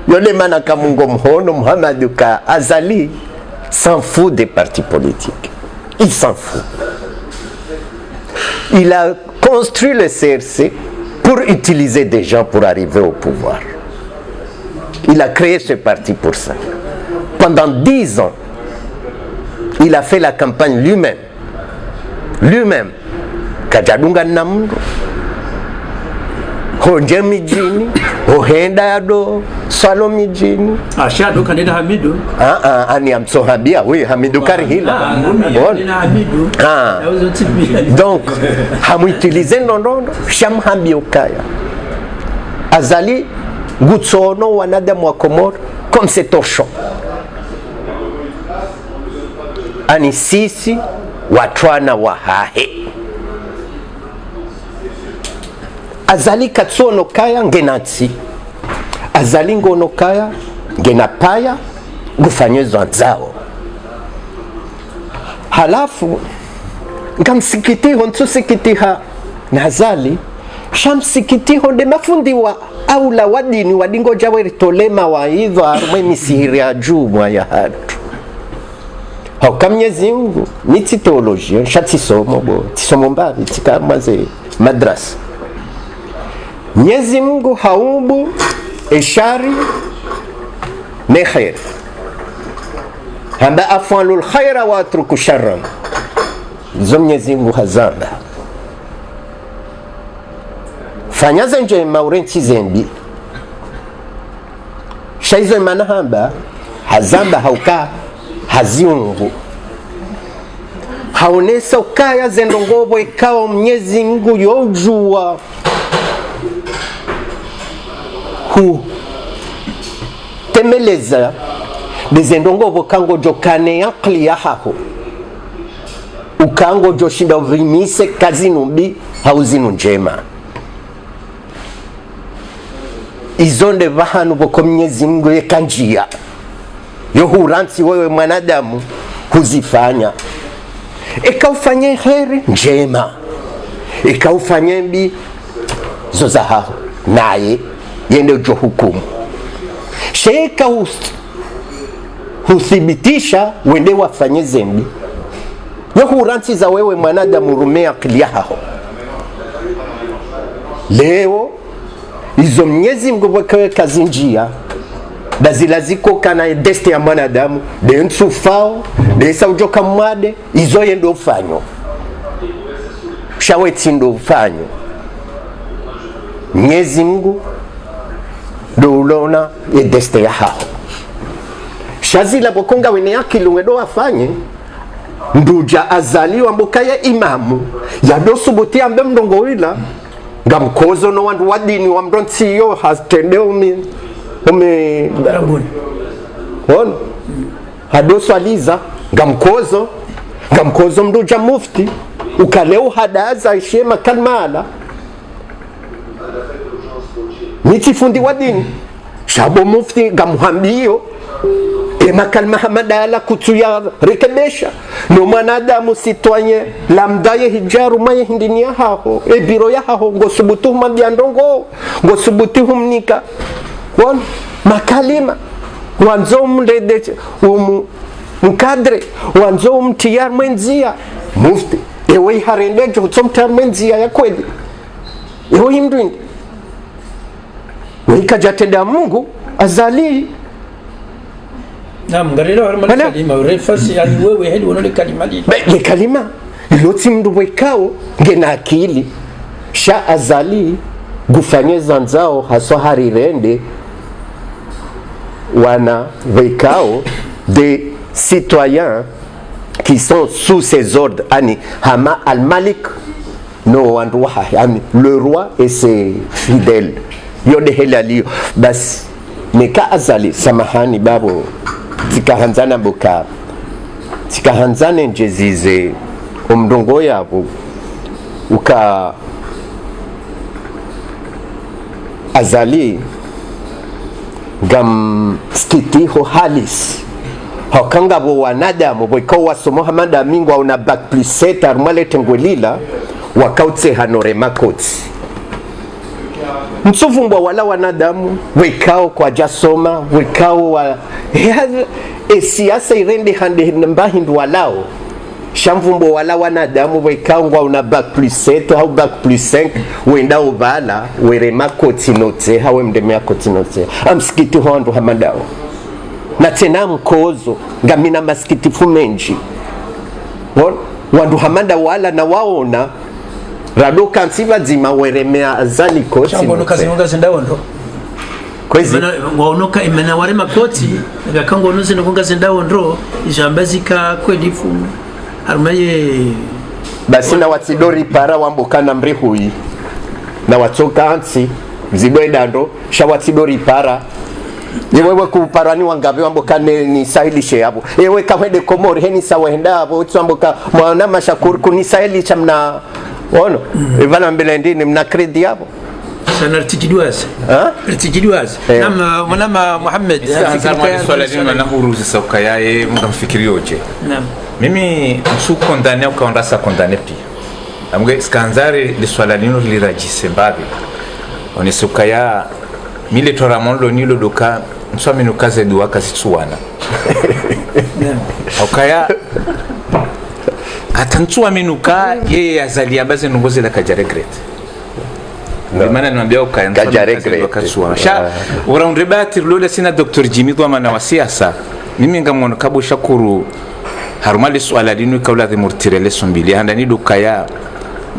yole maana kamungo mhono Muhammad ka azali s'en fout des partis politiques, il s'en fout. Il a construit le CRC pour utiliser des gens pour arriver au pouvoir. Il a créé ce parti pour ça. Pendant 10 ans, il a fait la campagne lui-même. Lui-même. Kajadunga namdo. Honje mijini. Ohenda do. Swalo mijini. Ashadu kanida Hamidu. Ani amsohabia. Oui, Hamidu Karihila. Hamidu. Donc, hamu utiliser nonono. Sham hambi ukaya. Azali. Gutsono wanadamu wa Komoro comme c'est au champ. Ani sisi watwana wa hahe. Azali katsono kaya ngenatsi. Azali ngono kaya ngenapaya gufanyezwa nzao. Halafu ngamsikiti hontu sikiti ha nazali shamsikiti honde mafundi wa aula wadini wadingo jawe tolema wa hivyo arume misihiri ya juu mwa ya hatu hauka Mwenyezi Mungu niti teolojia shati somo bo tisomo mbavi tika maze madrasa Mwenyezi Mungu haumbu eshari ne khair hamba afalul khaira wa atruku sharran zo Mwenyezi Mungu hazamba fanyaza njema urenti zembi shaizo imana hamba hazamba hauka haziungu haonesa ukaya zendo ngobo ikawa Mwenyezi Mungu yojua temeleza bezendo ngobo kango jokane yakli ya haho ukango joshinda uvimise kazi numbi hauzinu njema izonde vahanu boko Mwenyezi Mungu yekanjia yohuransi wewe mwanadamu huzifanya ikaufanye heri njema ikaufanye mbi zozahaho naye yende ujo hukumu sheka huthibitisha wende wafanye zembi yohuransi za wewe mwanadamu rumea kiliahaho leo izo Mwenyezi Mungu wakawe kazi njia bazila ziko kana deste ya mwanadamu de nsufao de saujoka mwade izo yendo ufanyo shaweti ndo ufanyo Mwenyezi Mungu do ulona ye deste ya hao shazila bokonga wene yaki lungedo afanye nduja azaliwa mbukaya imamu ya dosubuti ambe mdongo wila ngamkozo no wandu wadini wa mdontiyo hastende umi Barabuni ono hadoso aliza ngamkozo mduja mufti ukaleo hadaza ishema kalmala nitifundi wadini shabo mufti ngamuhambiyo ema kalma hamadala kutuya rekebesha no mwanadamu sitwanye lamdaye hijaru maye hindinia haho biro ya haho ngosubutu mabiandongo ngosubutu humnika won makalima wanzo mndede mkadre wanzo mtiyar mwenzia mufti ewe harendejo utsomtar mwenzia ya kweli ewe himdwindi wikajatenda Mungu azali naam ngarira warma kalima urefasi ali wewe hedi wonole kalima li le kalima iloti mndu wekao ngena akili sha azali gufanyeza nzao haso harirende wana wekao des citoyens qui sont sous ses ordres, ani hama al-malik no wandu yani le roi et ses fidèles yode helali bas nika azali samahani babo tikahanzana boka tikahanzane njezize umdongo yabo uka azali gam skitiho halis hakanga bo wanadamu boiko wasomo hamada mingwa una back plus 7 armale tengwelila wakautse hanore makoti mtsuvumbwa wala wanadamu wekao kwa jasoma wekao wa siasa irende hande mbahindu walao shamvumbo wala wanadamu wekao ngwa una back plus 7 au back plus 5 wenda ubala were makoti note hawe mdemea koti note amsikiti hondo hamadao na tena mkozo ngamina masikiti fumenji wandu hamada wala na waona rado kansiva zima weremea azali koti shambo nukazinunga zindawondo kwezi waonoka imena ware makoti ngakango nuzi nukunga zindawondo ijambazika kwedifu harumaye basi na watidori para wambukana mrihui na watoka ansi mzigwedando shawatidori para yewewe kuparani wangabe wambukane ni sahilishe hapo yewe kawede komori heni sawenda hapo tuambuka mwana mashakuru kunisahilisha mna ono ivana mbele ndini mna kredi hapo sana rtijidwazi rtijidwazi nama mwanama Muhammad swala lino na huruzi sauka yae mkamfikiri yoje naam mimi msuko ndani ukaonda sa kondane pia amge skanzare li swala lino lirajise mbabi onisuka ya mile toramondo nilo doka mswami nukaze duwa kasitsuwana okaya atantsua minuka yeye azali abaze nungoze la kajaregret maana niambia ukaanza wakasua sha uraundrebati lola sina Dr. Jimmy kwa maana wa siasa mimi ngamwono kabo shakuru harumali swala linu kaula de murtirele sombili handani dukaya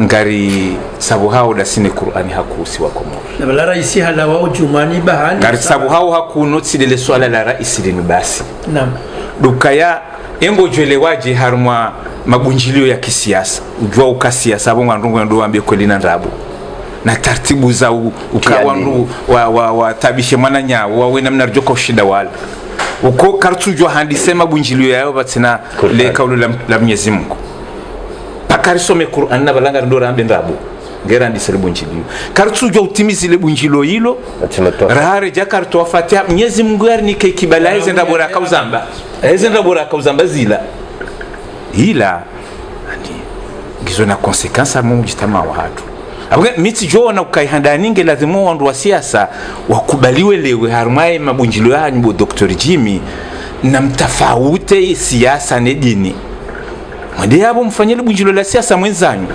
ngari sabu hao da sine Qur'ani hakusi wa komo na bala raisi hala wa ujumani bahani ngari sabu hao hakuno tsidele swala la raisi linu basi naam dukaya engo jwelewaje harumwa magunjilio ya kisiasa ujua ukasiasa abo ngandungu ndo ambie kwelina ndabu na taratibu za ukawa ndu wa tabishe mwana nyawo wawe namna rjoka ushida wala uko kartujwa handisema bunjilio yao batina le kaulu la Mwenyezi Mungu pakarisome Qur'an na balanga ndo rambe ndabu ngera ndisele bunjilio kartujwa utimizi le bunjilo hilo rahare jakarto wafatia Mwenyezi Mungu yari ni kibala hizo ndabora kauzamba hizo ndabora kauzamba zila ila ani gizo na konsekansa mu jitama wa watu abwe miti jona ukaihanda ninge lazima wandu wa siasa wakubaliwe lewe harumaye mabunjilo yanyu Dr. Jimmy na mtafawute siasa ne dini mwende yabo mfanyele bunjilo la siasa mwenzanyu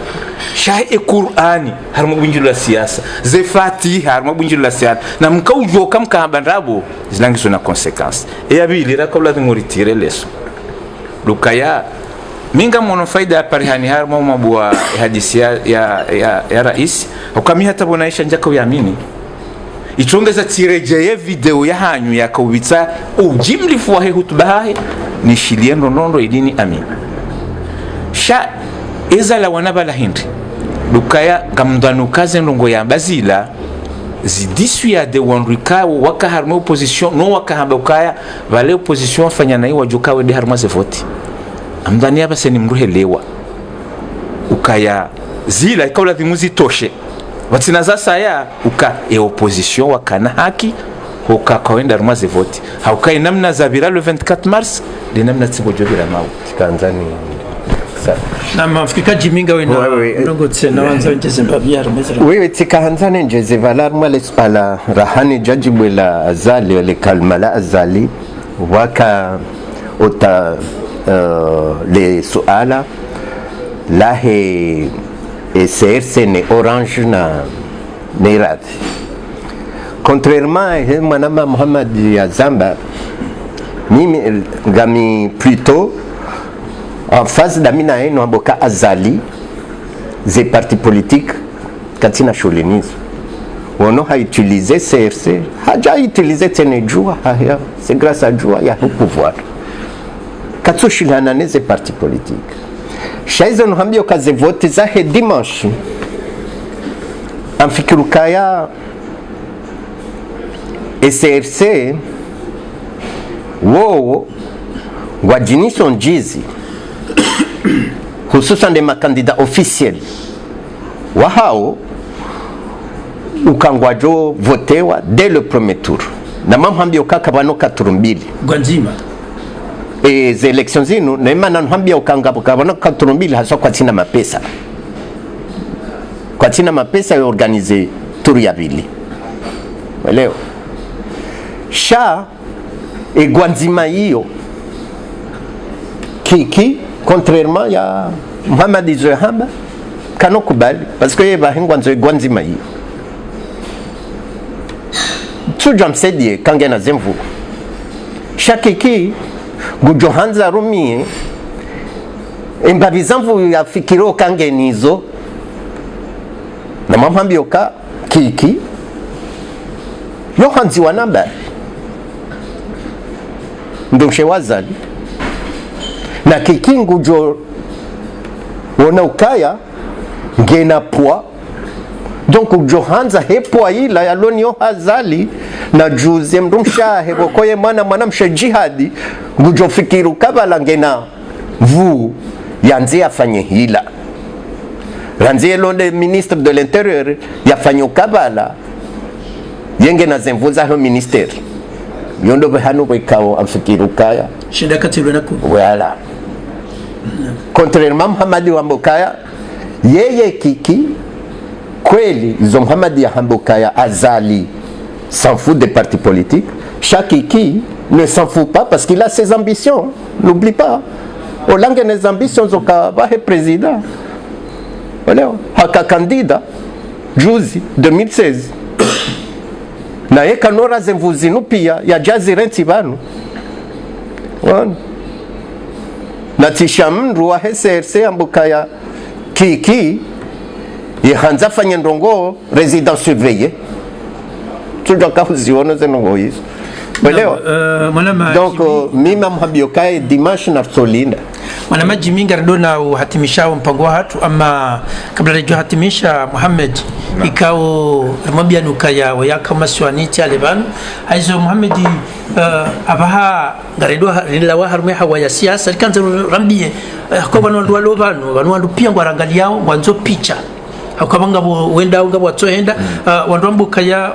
shahi Qur'ani haruma bunjilo la siasa ze Fatiha haruma bunjilo la siasa na mkaujoka mkahambandabo zilangizo na consequence eyabili rakabla ngoritire leso lukaya minga mwono faida ya parihani harma mabua hadisi ya rais ukami hata bonaisha njaka uyamini ichongeza tirejeye video ya hanyu ya kawitsa ujimlifu wa hutuba hahe ni shiliendo nondo idini amin sha ezala wanabala hindi lukaya gamdanukaze ndongo ya bazila zidisu ya de wanrika waka harma opposition no waka hamba ukaya vale opposition fanya na iwa jukawe de harma zevoti amdani hapa seni mruhelewa ukaya zila ikaula thimuzi toshe watina za saya uka opposition wakana haki uka kaenda rumaze vote haukai namna zabira le 24 mars de namna tsibojobira mawo Tanzania na mafika jiminga wena ndongo tsena wanza nje Zimbabwe rumezera wewe tikahanzane nje zivalar male ala rahani jajibula azali le kalmala azali waka uta les suala lahe CRC ne Orange na Nerat contrairement à Manama Mohamed Yazamba mimi ngami plutôt en face d'amina eno aboka azali des partis politiques katina cholinisme on a utilisé CRC a déjà utilisé Tenejua c'est grâce à Joua il y a le pouvoir katsoshilana neze parti politique shaizo nuhambio kaze vote za he dimanche amfikirukaya SRC wo wajinisho njizi hususan de makandida officiel wa hao ukangwajo votewa dès le premier tour na mamhambio kaka bano katurumbili gwanzima ze elections zinu na imana nhambia ukangabo kabano katurumbili haswa kwa tina mapesa ya organize tour ya bili waleo sha gwanzima hiyo kiki contrairement ya Muhammad Izohamba kano kubali parce que yeba hengwanzo gwanzima hiyo tuja msedie kange na zemvu shakiki gujohanza rumie imbabizamvu ya fikiro kange nizo na mamhambio ka kiki yohanzi wanamba ndoshe wazali na kiki ngujo wona ukaya ngena poa donc ujohanza hepoa ila ya lonio hazali na juze mdumsha hebokoye mwana msha jihadi ngujo fikiru kabala ngena vu yanze afanye hila ranzie londe ministre de l'intérieur yafanye kabala yenge na zemvuza ho ministère yondo behanu bekao amfikiru kaya shinda katirwe nako wala contrairement Muhammadi wa Mbokaya yeye kiki kweli zo Muhammadi ya Mbokaya azali s'en fout des partis politiques. Chaque kiki ne s'en fout pas parce qu'il a ses ambitions, n'oublie pas. Olange les ambitions zoka bahe président oleo haka candidat juzi 2016 na yeka nora zemvuzinu pia ya jazi renti banu wana na tishamndu wa SRC Mbokaya kiki yehanza fanya ndongo resident surveillé tudoka uziona zenongo hizo Belewa donc mima mhabiokae dimanche na solinda Mwanama Jiminga Radona uhatimisha mpango wa hatu ama kabla rejo hatimisha Muhammad ikao remambia nukaya wayaka maswaniti alebanu haizo Muhammad abaha ngaredo rila wa harume hawa ya siasa likanza rambie kwa banu wandu pia ngwarangali yao wanzo picha akabanga wenda ngabo watoenda wandu kaya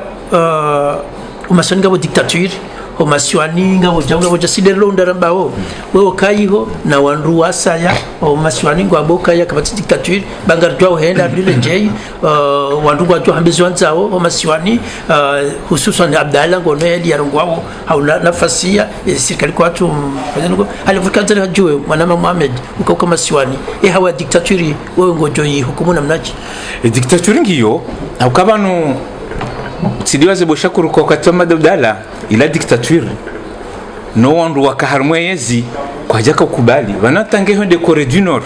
umasoni ngabo dictature omasiwani ngabo jangabo jasidero ndarambao wewe kaiho na wandu wasaya omasiwani ngabo kaya kabati dictature bangarjwa uhenda dile jei wandu kwa hambizo wanzao omasiwani hususan Abdalla ngono eli yarongwao hauna nafasi ya serikali kwa watu ngo alivukanza hajue mwanama Muhammad uko masiwani hawa dictature wewe ngojo yi hukumu namnachi dictature ngiyo ukabanu sidiwaze boshakuru kwa katoma Abdalla ila dictature no wandu wakaharmwe yezi kwa jaka kubali wanatange honde Corée du Nord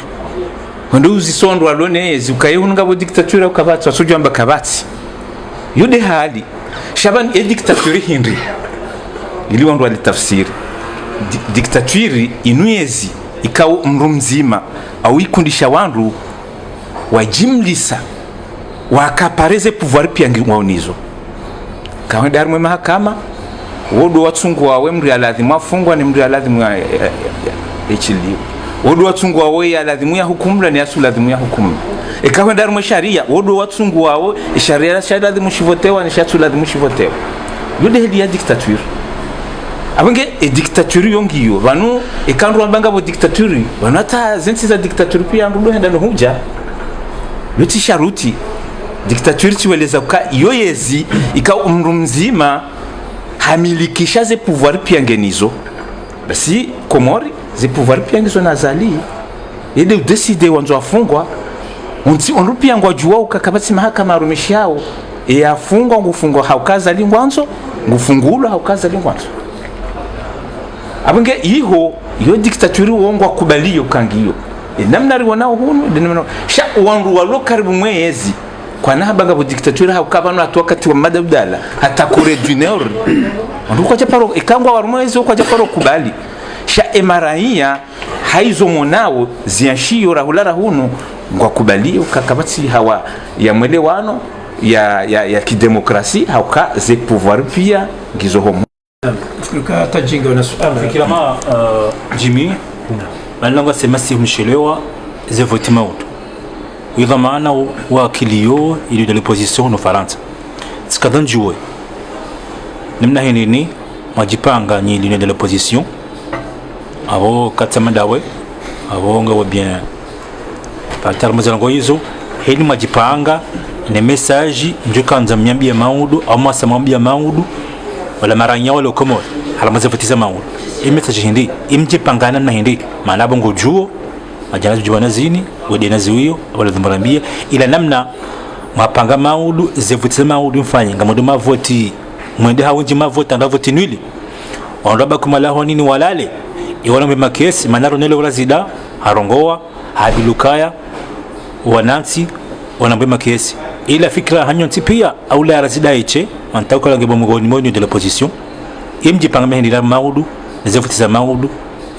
honde uzisondu alone yezi ukayihunga bo dictature ukabatsa sujamba kabati yude hali shaban dictature hindi ili wandu walitafsiri dictature inuyezi ikao mrumzima au ikundisha wandu wajimlisa wakapareze pouvoir pia ngwaonizo kawa darmwe mahakama wodo watsungu wawe mri aladhimu afungwa ni mri aladhimu ya echili wodo watsungu wawe ya aladhimu ya hukumla ni asu aladhimu ya hukumla kawa darmwe sharia wodo watsungu wawe sharia aladhimu shivotewa ni shatu aladhimu shivotewa yude heli ya dictature abenge dictature yongiyo vanu kandu wambanga bo dictature vanu hata zensi za dictature pia ndudo henda nuhuja yuti sharuti dictature chiweleza kwa yoyezi ika umru mzima hamilikisha ze pouvoir pia ngenizo basi Komori ze pouvoir pia ngizo nazali ile decide wanzo afungwa onru pia ngwajua ukakabati mahakama arumishao afungwa ngufungwa haukazali ngwanzo ngufungulwa haukazali ngwanzo abenge iho yo dictature wongwa kubaliyo kangiyo namna riwanao hunu sha wandu walo karibu mwezi kwa nabanga bo dictature haukabano atwakati wa Abdalla hata Corée du Nord nduko cha paro ikangwa warumwezi kwa cha paro kubali sha emaraia haizo monao zianshio rahulara hunu ngwakubalio kakabati hawa ya mwelewano ya kidemokrasi hauka ze pouvoir pia ngizo homo Fikira tajinga na swali. Fikira ma Jimmy malanga sema si mshelewa ze vote maudu. Ila maana wakilio ili de l'opposition no Faransa. Tikadan juwe. Nimna henini majipanga ni ili de l'opposition. Abo katamadawe abo ngawa bien partar mazango hizo heni majipanga ne message njukanza myambia maudu au masamambia maudu wala maranya wala komor hala mazafatiza maudu e message hindi imjipangana na hindi malabo ngojuo majanazi juwana zini wede naziwio wala dhumbarambia ila namna mapanga maudu zevutiza maudu mfanye ngamodo mavoti mwende hawunji mavoti andavoti nwili onraba kumalaho nini walale iwana mbema kesi manaro nele wala zida harongoa habilukaya wanansi wanambema kesi ila fikra hanyonti pia au la razida iche antako lange bomugoni moni de l'opposition imji panga mendi la maudu zefutiza maudu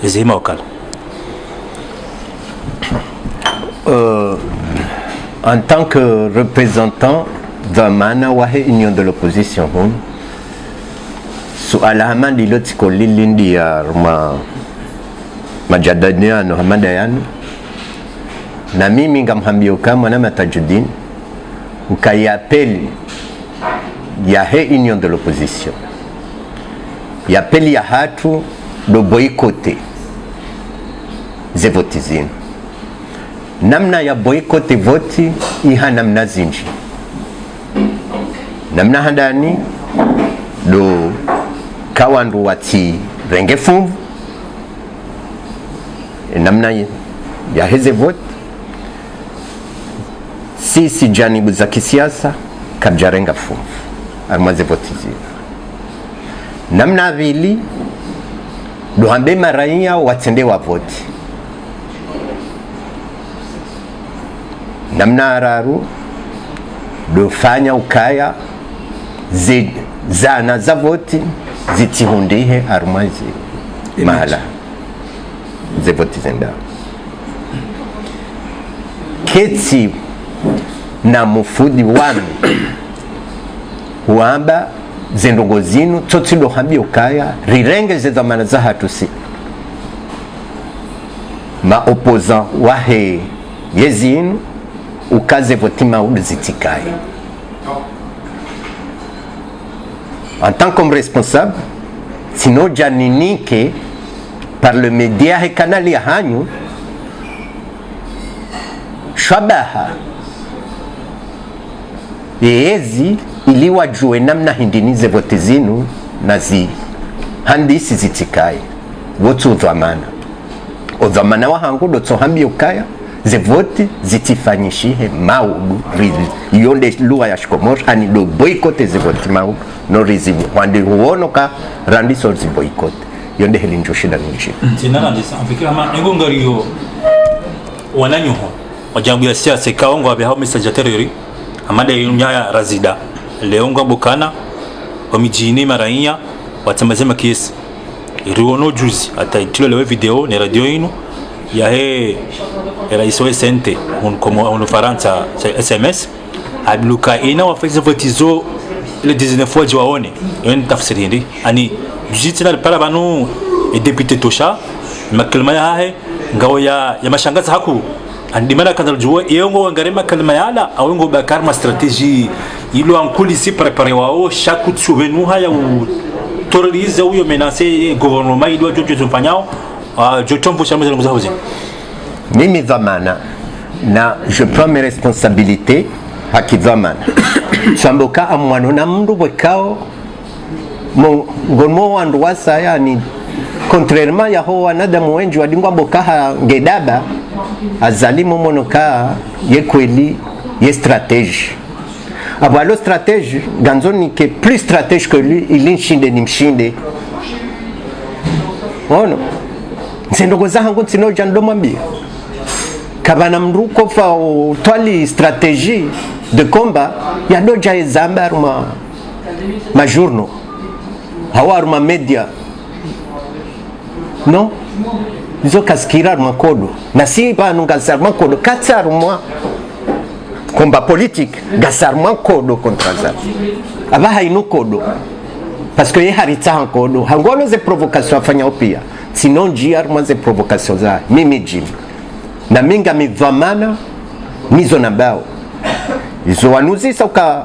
zehima wakala en tant que représentant d'un mana wahe union de l'opposition suala hamandi lotiko lilindi ya majadania no hamadayanu na mimi ngamhambio kama na Matajudin ukayapeli ya he union de l'opposition yapeli ya hatu do boykote ze voti zinu namna ya boykote voti iha namna zinji namna handani do kawandu wati rengefu namna ya heze voti sisi janibu za kisiasa kabjarenga fumu armaze voti zinu namna vili dohambe maraia watende wa voti namna araru dofanya ukaya zana za voti zitihundihe armaze mahala ze voti zenda keti na mufudi wanu wamba zendongo zinu toti dohambi ukaya rirenge zedamana za hatusi ma opposant wahe yezinu ukaze voti maudu zitikaye en tant comme responsable sino janinike par le média he kanali ya hanyu shabaha ezi iliwa juwe namna hindinize vote zinu na zi handisi zitikaye wotu udhamana wa hangu doto hambi ukaya ze vote zitifanyishihe maudu yonde luwa ya shikomosha hani do boykote ze vote maudu no rizibu wande huonoka randiso zi boykote yonde helinjoshida nchi tinana ndisa afikira ma ngongariyo wananyuho wajambu ya siasa kaongo wa behao message terrori amada yunyaya razida leonga bukana wamijini maraia watamazema kiesi iriwono juzi ata itilo lewe video ne radio inu ya he rais wa sente on Faransa SMS abluka ina wa faiza votizo le 19 wa jiwaone yon tafsiri ndi ani jitina para banu e député tosha makalma ya he ngao ya mashangaza haku andimana kanal juwa yongo ngarema kalma yala au ngo bakar ma stratégie ilo ankuli si préparer wao chaque souvenu haya u terroriser ou menacer gouvernement il doit jojo mfanyao jotombo cha mzee mzahuzi mimi dhamana na je prends mes responsabilités hakidhamana samboka amwano na mndu bwekao ngomo wandu wasa yani contrairement ya ho wanadamu wengi wadingwa bokaha ngedaba azalimo monoka yekweli ye stratégie abalo stratégie ganzoni ke plus stratège que lui il nshinde ni mshinde ono nsendogo zangu nsino jando mwambia kabana mruko fa twali stratégie de combat ya doja ezamba ma journaux hawaruma media non izo kaskira makodo na si ba nungasar makodo katsar moi combat politique gasar makodo contre ça aba hainu kodo parce que haritsa kodo hangolo ze provocation afanya opia sinon jiar moi ze provocation za mimi jim na minga mivamana mizo na bao izo wanuzisa uka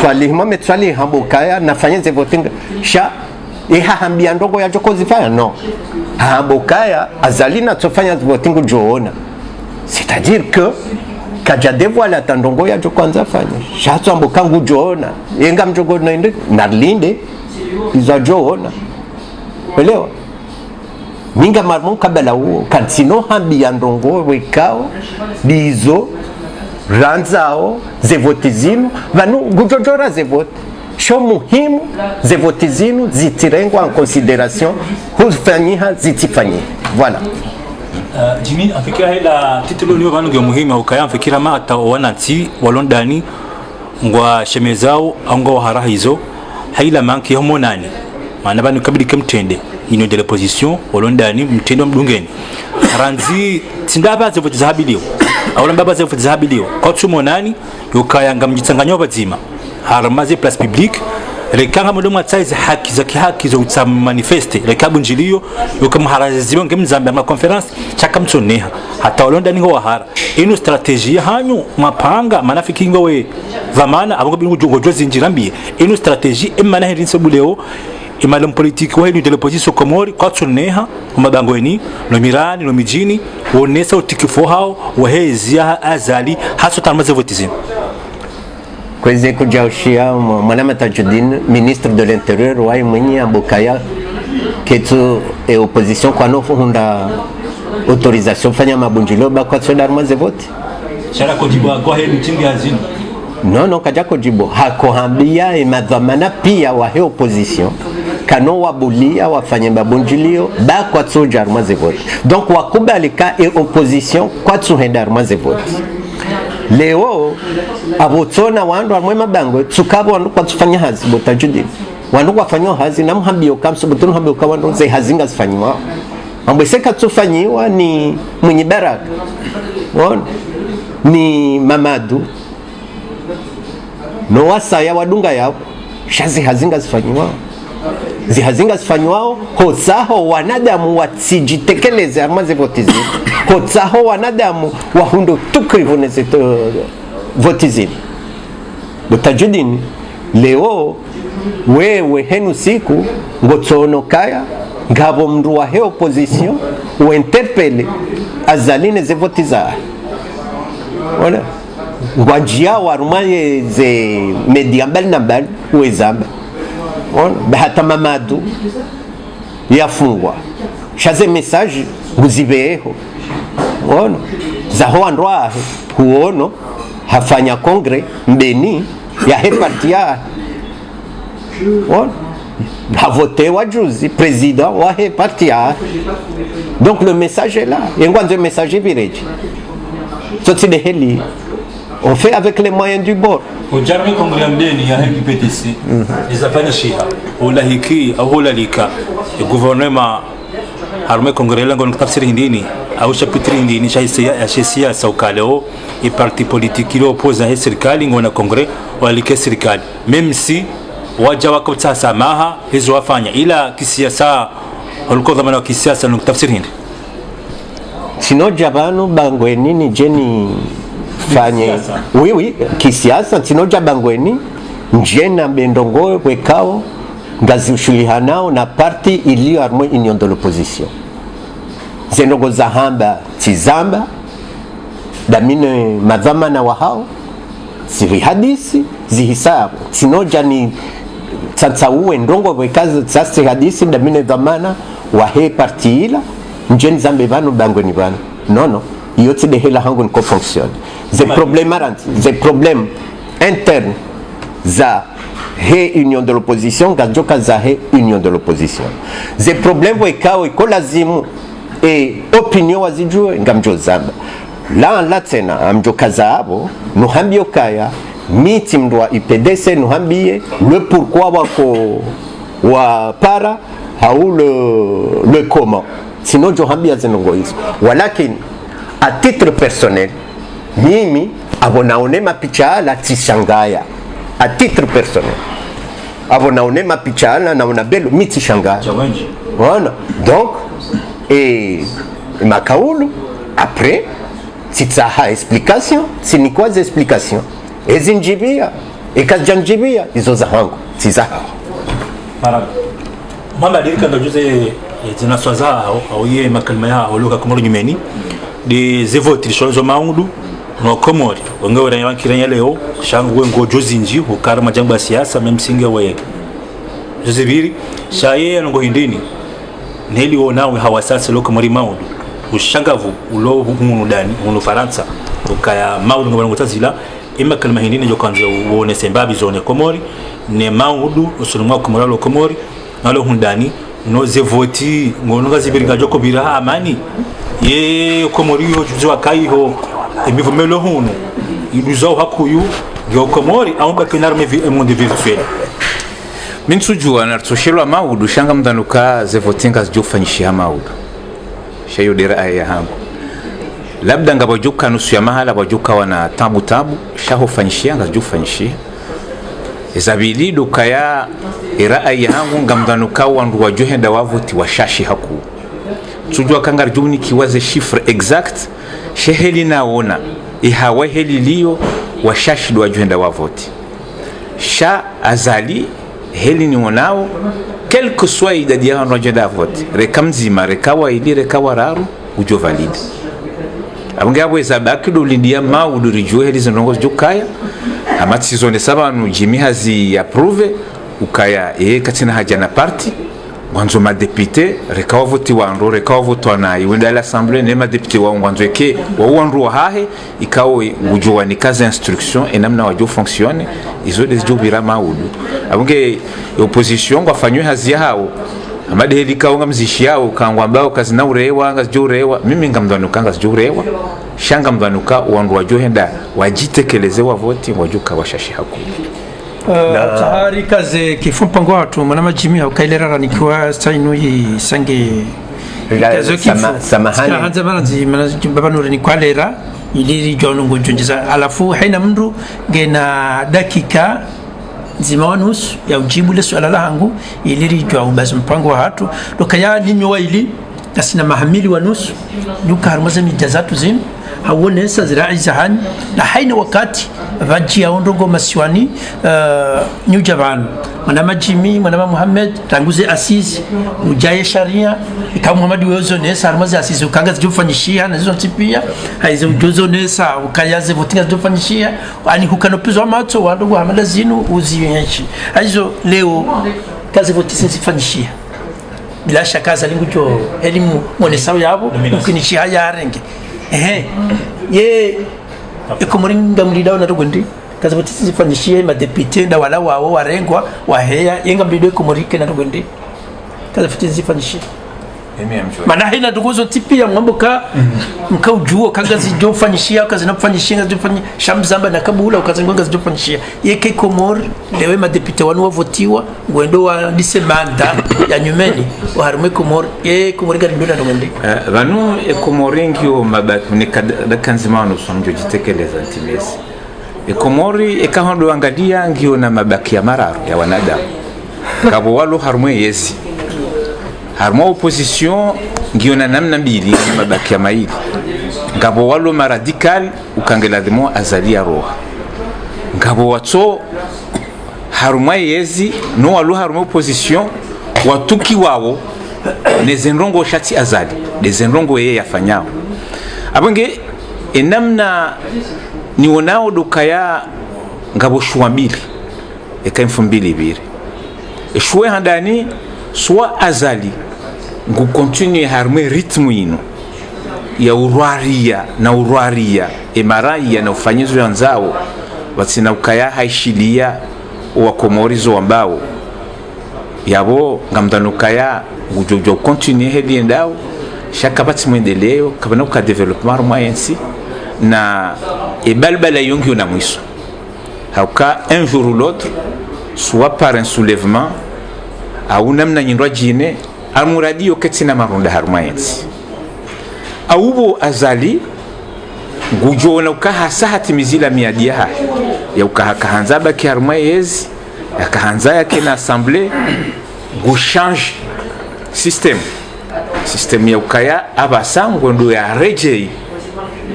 swali mame swali hambokaya nafanya ze voting sha hambia ndogo ya joko zifanya no hambokaya azalina tofanya ze voting joona c'est-à-dire que kaja devoile tandongo ya joko anza fanya sha tsamba ngu joona yenga mjogo naende narlinde izo joona elewa minga marmon kabela huo kansino hambia ndongo wekao bizo ranzao zevote zinu vanu gujojora zevote sho muhimu zevote zinu zitirengwa en considération hufanyiha zitifanyi voilà. Jimmy afikira hila titulo niyo vanu gyo muhimu ukaya afikira ma ata wananti walondani ngwa shemezao angwa hara hizo haila manki homo nani maana banu kabili kemtende ino de la position walondani mtendo mdungeni ranzi tindaba zevote zahabilio awala mbaba zevote zahabilio kwa tsumo nani yukaya ngamjitsanganyo bazima haramaze place publique rekanga mudomo tsaize haki zo utsam manifeste rekabu njiliyo yukamharaziwe ngemzambe ma conference chakamtsoneha hata walondani ngo wahara ino strategie hanyu mapanga manafiki ngo we vamana abongo bingu jozi njirambiye ino strategie emana herinse buleo imalum politique wa de l'opposition komori kwa tsoneha umabangweni no mirani no mijini wonesa utikifo hao wahezia azali haso tamaze votizini kweze kujaushia mwanama Tajudin ministre de l'intérieur wa mwenye ambokaya ketu opposition kwa no funda autorisation fanya mabunjilo ba kwa tsoda armaze vote shara kujibwa kwa heli tingi hazini non kajako jibo hakohambia imadhamana pia wa he opposition kano wabulia wafanye babunjilio ba kwa tsoja armaze vote donc wakubalika opposition kwa tsuhenda armaze vote leo abotona wandu amwema bango tsukabo wandu kwa tsufanya hazi botajudi wandu wafanywa hazi na mhambio kamso botono hambio kwa wandu ze hazinga zifanywa ambweseka tsufanyiwa ni mwenye baraka wona ni Mamadu no wasaya wadunga yao shazi hazinga zifanywa zihazinga zifanywa hosaho wanadamu watsijitekeleze amaze votizi hosaho wanadamu wahundo tukrivoneze votizi botajudini leo wewe henu siku ngotsono kaya ngabo mndu wa he opposition uinterpele azaline ze votiza wala ngwajia warumaye ze media mbali na mbali uwezamba hata Mamadu yafungwa shaze message nguzibeho ono zaho andwa huono hafanya kongre mbeni ya he parti ya ono havote wajuzi président wa he parti ya donc le message est là yengwanze message vireji sotsi de heli on fait avec les moyens du bord. Ujami kongre mbeni ya heki PTC izafanya shiha ulahiki au hulalika gouvernement arme kongre lango tafsiri hindini au chapitre hindini shaisia saukaleo i parti politique ile opposa he serikali ngona kongre walike serikali même si waja wako samaha hizo wafanya ila kisiasa walikuwa dhamana wa kisiasa no tafsiri hindi sino jabanu bangweni ni jeni fanye oui kisiasa tinoja bangweni njena bendongo wekao ngazi ushulihanao na parti iliyo armwe union de l'opposition zenogo za hamba tizamba damine madhamana wa hao siri hadisi zihisabu tinoja ni tsatsawe ndongo wekazi tsasi hadisi damine dhamana wa he parti ila njeni zambe vanu bangweni vanu non yote de hela hangu niko fonctionne des problèmes internes za he union de l'opposition gajoka za he union de l'opposition des problèmes wekao iko lazimu opinion wazijue ngamjo zamba la tena amjoka zaabo nuhambio kaya miti mdwa IPDC nuhambie le pourquoi wako wa para haou le comment sino johambia zinongo hizo. Walakin a titre personnel mimi abonaone mapicha ala tishangaya a titre personnel abonaone mapicha ala naona belo mitishangaya voilà. Donc et makaulu après sitsaha explication sinikwaza explication ezinjibia ekajanjibia hizo za hangu sizaha mara mama dirika ndo juze zinaswaza au ye makalma ya oluka komoro nyumeni des évotes lishozo maundu no komori wanga wera yankiranya leo shangu wengo jozinji ukara majambo ya siasa memsinge we josebiri shaye ngo hindini neli onawe hawasasa lo komori maundu ushangavu ulo humu dani mu Faransa ukaya maundu ngo ngotazila ima kalma hindini jo kanje uone sembabi zone komori ne maundu usulumwa komora lo komori nalo hundani no zevoti ngono ngazibirika joko bira amani ye komori yo juzo akaiho emivumelo hunu iluzo hakuyu yo komori aumba kenarme monde virtuel mintsujua na tsoshelo maudu shanga mdanuka zevotinga zjofanyishia maudu shayo dira aya hangu labda ngabojuka nusu ya mahala bojuka wana tabu shaho fanyishia ngazjofanyishia ezabili dukaya era aya hangu ngamdanuka wandu wajohenda wavuti washashi haku tujua kangar jumni kiwaze chiffre exact sheheli naona ihawa heli liyo washashi wajohenda wavuti sha azali heli ni onao quel que soit idadi ya wajohenda wavuti rekamzima rekawa ili rekawa raru ujo valide abunge abo ezabaki do lindia maudu rijo heli zinongo jukaya amati zone sabanu jimi hazi approve ukaya katina haja na parti mwanzo ma député rekawa voti wanro rekawa votwa na iwenda l'assemblée ne ma député wa mwanzo eke wa wanro hahe ikawo ujo ni kaza instruction enamna wajo fonctionne izo desjo bira maudu abunge opposition kwa fanywe hazi hao amade helika unga mzishi yao kangwa mbao kazi na urewa anga jurewa mimi ngamdwanuka anga jurewa shanga mdwanuka wanro wajohenda wajitekeleze wa voti wajuka washashi haku tahari kaze kifumpa ngo watu manama jimi ukailera nikiwa sainu yi sange kazo kifu samahani hanza banazi baba nuri ni kwalera iliri jono ngonjonjeza alafu haina mndu ngena dakika zimawanus ya ujibu le swala langu iliri jwa ubazi mpango wa hatu lokaya ninyo wa ili kasina mahamili wa nusu duka harmaza mijazatu zinu hawone sa zirai zahani na haina wakati vaji ya ondongo masiwani New Japan manama Jimmy manama Muhammad tanguze Asisi ujaye sharia ikawa Muhammad wezo nesa harmaza Asisi ukanga zijufanyishia na zizo ntipia haizo ujozo nesa ukayaze votinga zijufanyishia ani hukanopizwa mato wandogo hamada zinu uziyenshi haizo leo kazi votisi zifanyishia bila shaka zalingu jo elimu mwonesawo yabo ukinishia ya renge ye ikomuringa mlidao na rugundi kaza botisi zifanyishie ma député nda wala wao warengwa waheya yenga mlido ikomurike na rugundi kaza botisi zifanyishie mana hina dugozo tipi ya mwamboka mka ujuo kagazi jo fanyishia kaza na fanyishia jo fanyi shamzamba na kabula kaza ngonga jo fanyishia yeke komor lewe ma député wanu wavotiwa ngwendo wa disemanda ya nyumeni wa harume komor ye komoringa ndola rugundi vanu ekomoringi o mabaki ni kanzima wanu somjo jitekeleza ntimesi ekomori ekahondo angalia ngio na mabaki ya mararu ya wanadamu kabo walo harume yezi harmo opposition ngiona namna mbili mabaki ya maili ngabo walo maradikal ukangela demo azalia roha ngabo wato haruma yezi no walo harmo opposition watuki wao nezenrongo shati azali nezenrongo yeye yafanyao abonge enamna nionao dukaya ngabo shwa mbili eka mbili bire eshwe handani soit azali ngu continue harme ritmu ino ya urwaria emaraia na ufanyizo ya nzao watsina ukaya haishilia wa komorizo ambao yabo ngamdanukaya ngujojo continue heli endao shaka bati mwendeleo kabana uka development moyensi na ebalbala yongi na mwiso hauka un jour ou l'autre soit par un soulèvement au namna nyindwa jine almuradio ketina marunda harmayensi aubo azali gujona ukaha sahati mizila miadiha ya ukaha kahanza baki harmayezi akahanza yake na assemblée go change system ya ukaya abasango ndo ya rejei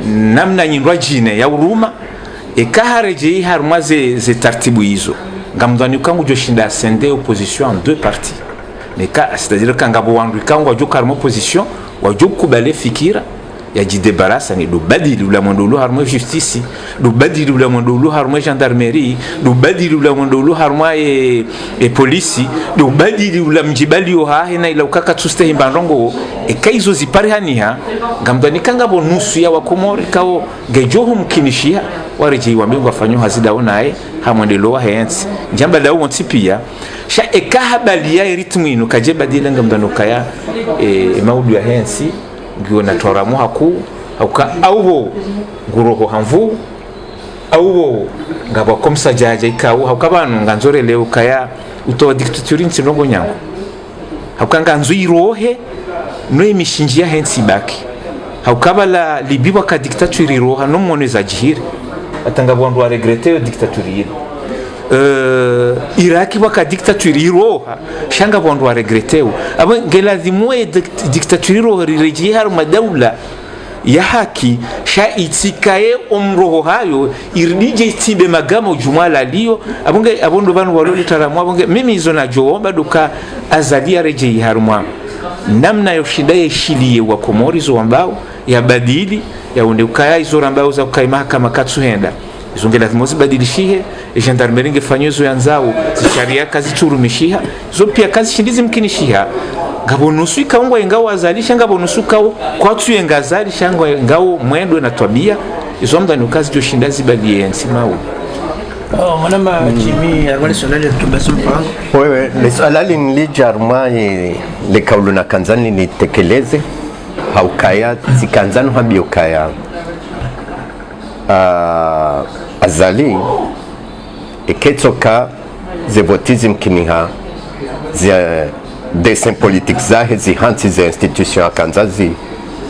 namna nyindwa jine ya uruma ekaha rejei haruma ze tartibu hizo ngamdani kangu joshinda sende opposition en deux parties c'est-à-dire que ngabo wandu kangu wajo karmo opposition wajo kubale fikira ya jidebarasa ni do badili ula mondolo harmo justice do badili ula mondolo harmo gendarmerie do badili ula mondolo harmo e polisi do badili ula mjibali oha na ila ukaka tuste himbandongo kaizo zipari haniha ngamdani kanga bonusu ya wakomori kao gejoho mkinishia wareji wambe wafanyo hazida onae hamwendelo wa hensi njamba dawo montipia sha ekaha balia ritmu ino kaje badila ngamdano kaya maudu ya hensi giona toramu haku hauka aubo guroho hamvu aubo ngaba komsa jaje ikawo hauka banu nganzore leo kaya uto dictature nsinongo nyango hauka nganzu irohe no emishinjia hensi baki hauka bala libiwa ka dictature iroha no moneza jihire atanga bondu wa regretter dictature Iraki waka dictature iroha shanga bondu wa regretter abo ngelazimwe dictature iroha rireji haru madaula ya haki sha itikaye omroho hayo irdije tibe magamo jumala liyo abonge abondo banu waloli taramu abonge mimi izo na joomba duka azalia reji harumwa namna yoshida yeshiliye wa komori zo ambao ya badili ya unde ukaya izo ambao za ukaima kama katsuhenda izonge lazima zibadilishihe gendarmerie ngefanyezo yanzao zisharia kazi turumishiha zo pia kazi shindizi mkinishiha ngabonusu ikaungwa ingao azalisha ngabonusu kao kwatsu yengazali shangwa ingao mwendo na tabia izo mdani kazi jo shindazi bali yensimawo mwanama Jimmy arwali solali tubasum pango wewe le solali nilijarma le kauluna kanzani ni tekeleze haukaya zikanzano habiokaya azali eketsoka zevotizm kiniha zia dessin politique zahe zihanti za institution akanzazi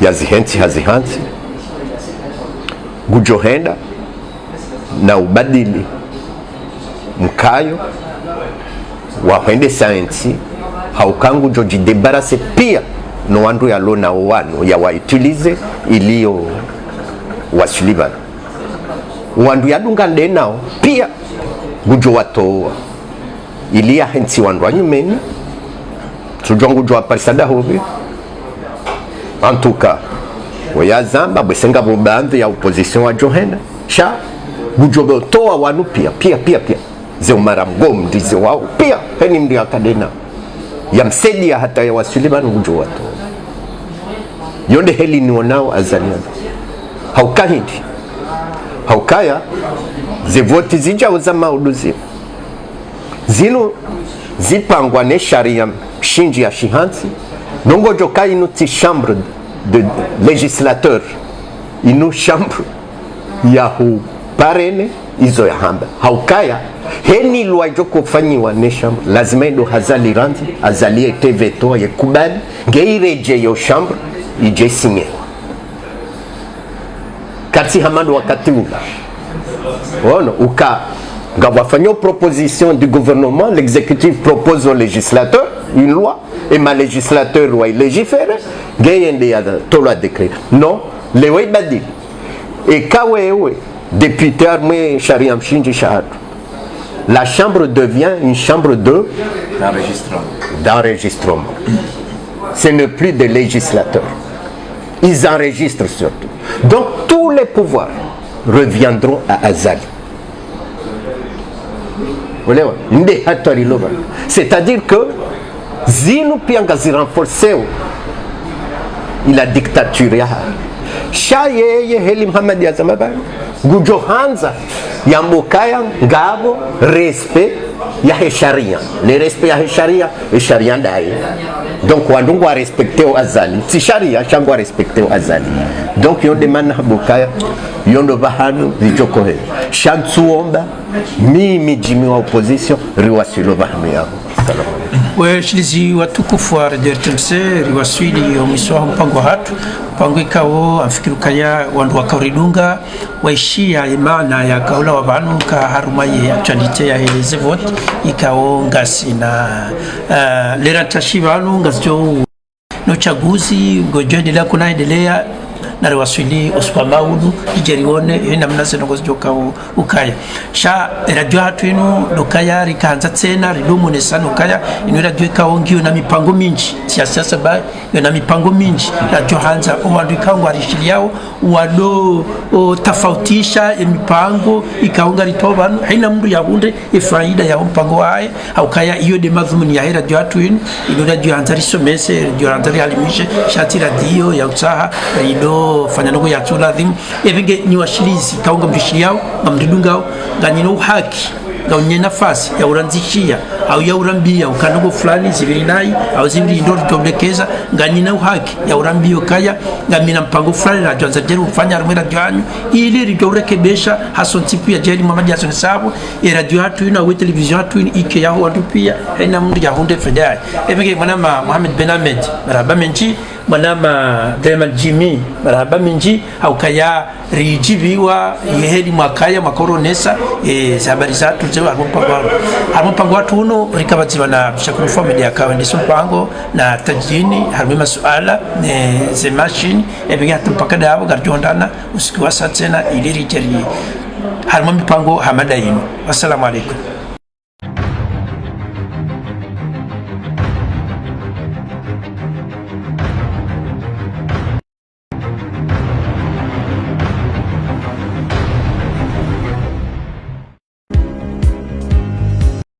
ya zihanti hazihanti gujohenda na ubadili mkayo wahende sainsi haukangu joji debarase pia no wandu ya lona wano ya wautilize ilio wasulibana wandu ya dunga ndenao pia gujo watoa ilia hensi wandu anyumeni tujongu jo aparisada hobi en tout cas oya zamba besenga bombandu ya opposition wa johenda sha gujo toa wanu pia ze umara mgom ndize wao pia heni mdi akadena ya msedia hata ya wasuliban gujo watoa yonde heli nionao azania haukahindi haukaya zevoti zija uzama uduzi zino zipangwa ne sharia shinji ya shihansi nongo joka inu ti chambre de législateur inu chambre ya hu parene izo ya hamba haukaya heni lwa joko fanyiwa ne chambre lazima ndo hazali ranzi azalie teveto ya kubali ngeireje yo chambre ije sinye kati hamadu wakati ula ono uka ngawafanya proposition du gouvernement l'exécutif propose au législateur une loi et ma législateur doit légiférer gayende ya tolo décret non le way badi et kawewe député armé sharia mshinji shahadu la chambre devient une chambre de d'enregistrement ce n'est plus des législateurs ils enregistrent surtout donc tous les pouvoirs reviendront à Azali. C'est-à-dire que zinu pianga zirenforceu ila dictature ya shaye heli Muhammad ya zamaba gujohanza ya mbokaya ngabo respect ya sharia le respect ya sharia et sharia ndai donc wandungu wa respecter o Azali si sharia changu respecter o Azali donc yo demande mbokaya yondo bahanu zijoko he shantsuomba mimi jimi wa opposition riwasilo bahame yao. Salamu. weshilizi watukufu wa Radio RTMC riwaswili omiswaho mpango hatu mpango ikawo amfikirukaya wandu wakaridunga waishia imana ya kaula wa banu ka harumaye actualite ya heleze vote ikawo ngasi na lera tashibanu ngazjo no chaguzi ngojendela kunaendelea na riwaswili oswa maudu ijerione ina mnase ngozoka ukaya sha radio hatu ino dokaya rikanza tena ridumu nesano ukaya ino radio kaongio na mipango mingi siasa ba na mipango mingi radio hanza owandu kango arishiliao wado tofautisha mipango ikaunga ritobanu haina mndu yahunde faida ya mpango wae ukaya iyo de madhumuni ya radio hatu ino radio hanza risomese radio hanza alimishe shati radio ya utaha rido fanya noko ya tuladhim evenge ni washilizi kaunga mjishiyao ngamdudungao nganyino haki ngaunye nafasi ya uranzishia au ya urambia ukanogo fulani zibirinai au zibiri ndo tobekeza nganyina haki ya urambio kaya ngamina mpango fulani na janza jeru ufanya rumera jwanyu ili ritorekebesha hason tipu ya jeri mama jason sabu ya radio hatu ina we television hatu ike ya watu pia haina mndu ya hunde fedai evenge mwanama Mohamed Ben Ahmed marhaba menji mwanama Dremal Jimmy marhaba menji au kaya rijibiwa yehedi mwakaya makoronesa habari zatu zewa harumpango watu uno rikabaziwa na Shakuru Family akawa ndiso mpango na tajini harumima suala ze machine ebega tumpaka dawo garjondana usiku wasa tena ili rijeri harumima mipango hamada ino. Wassalamu alaikum.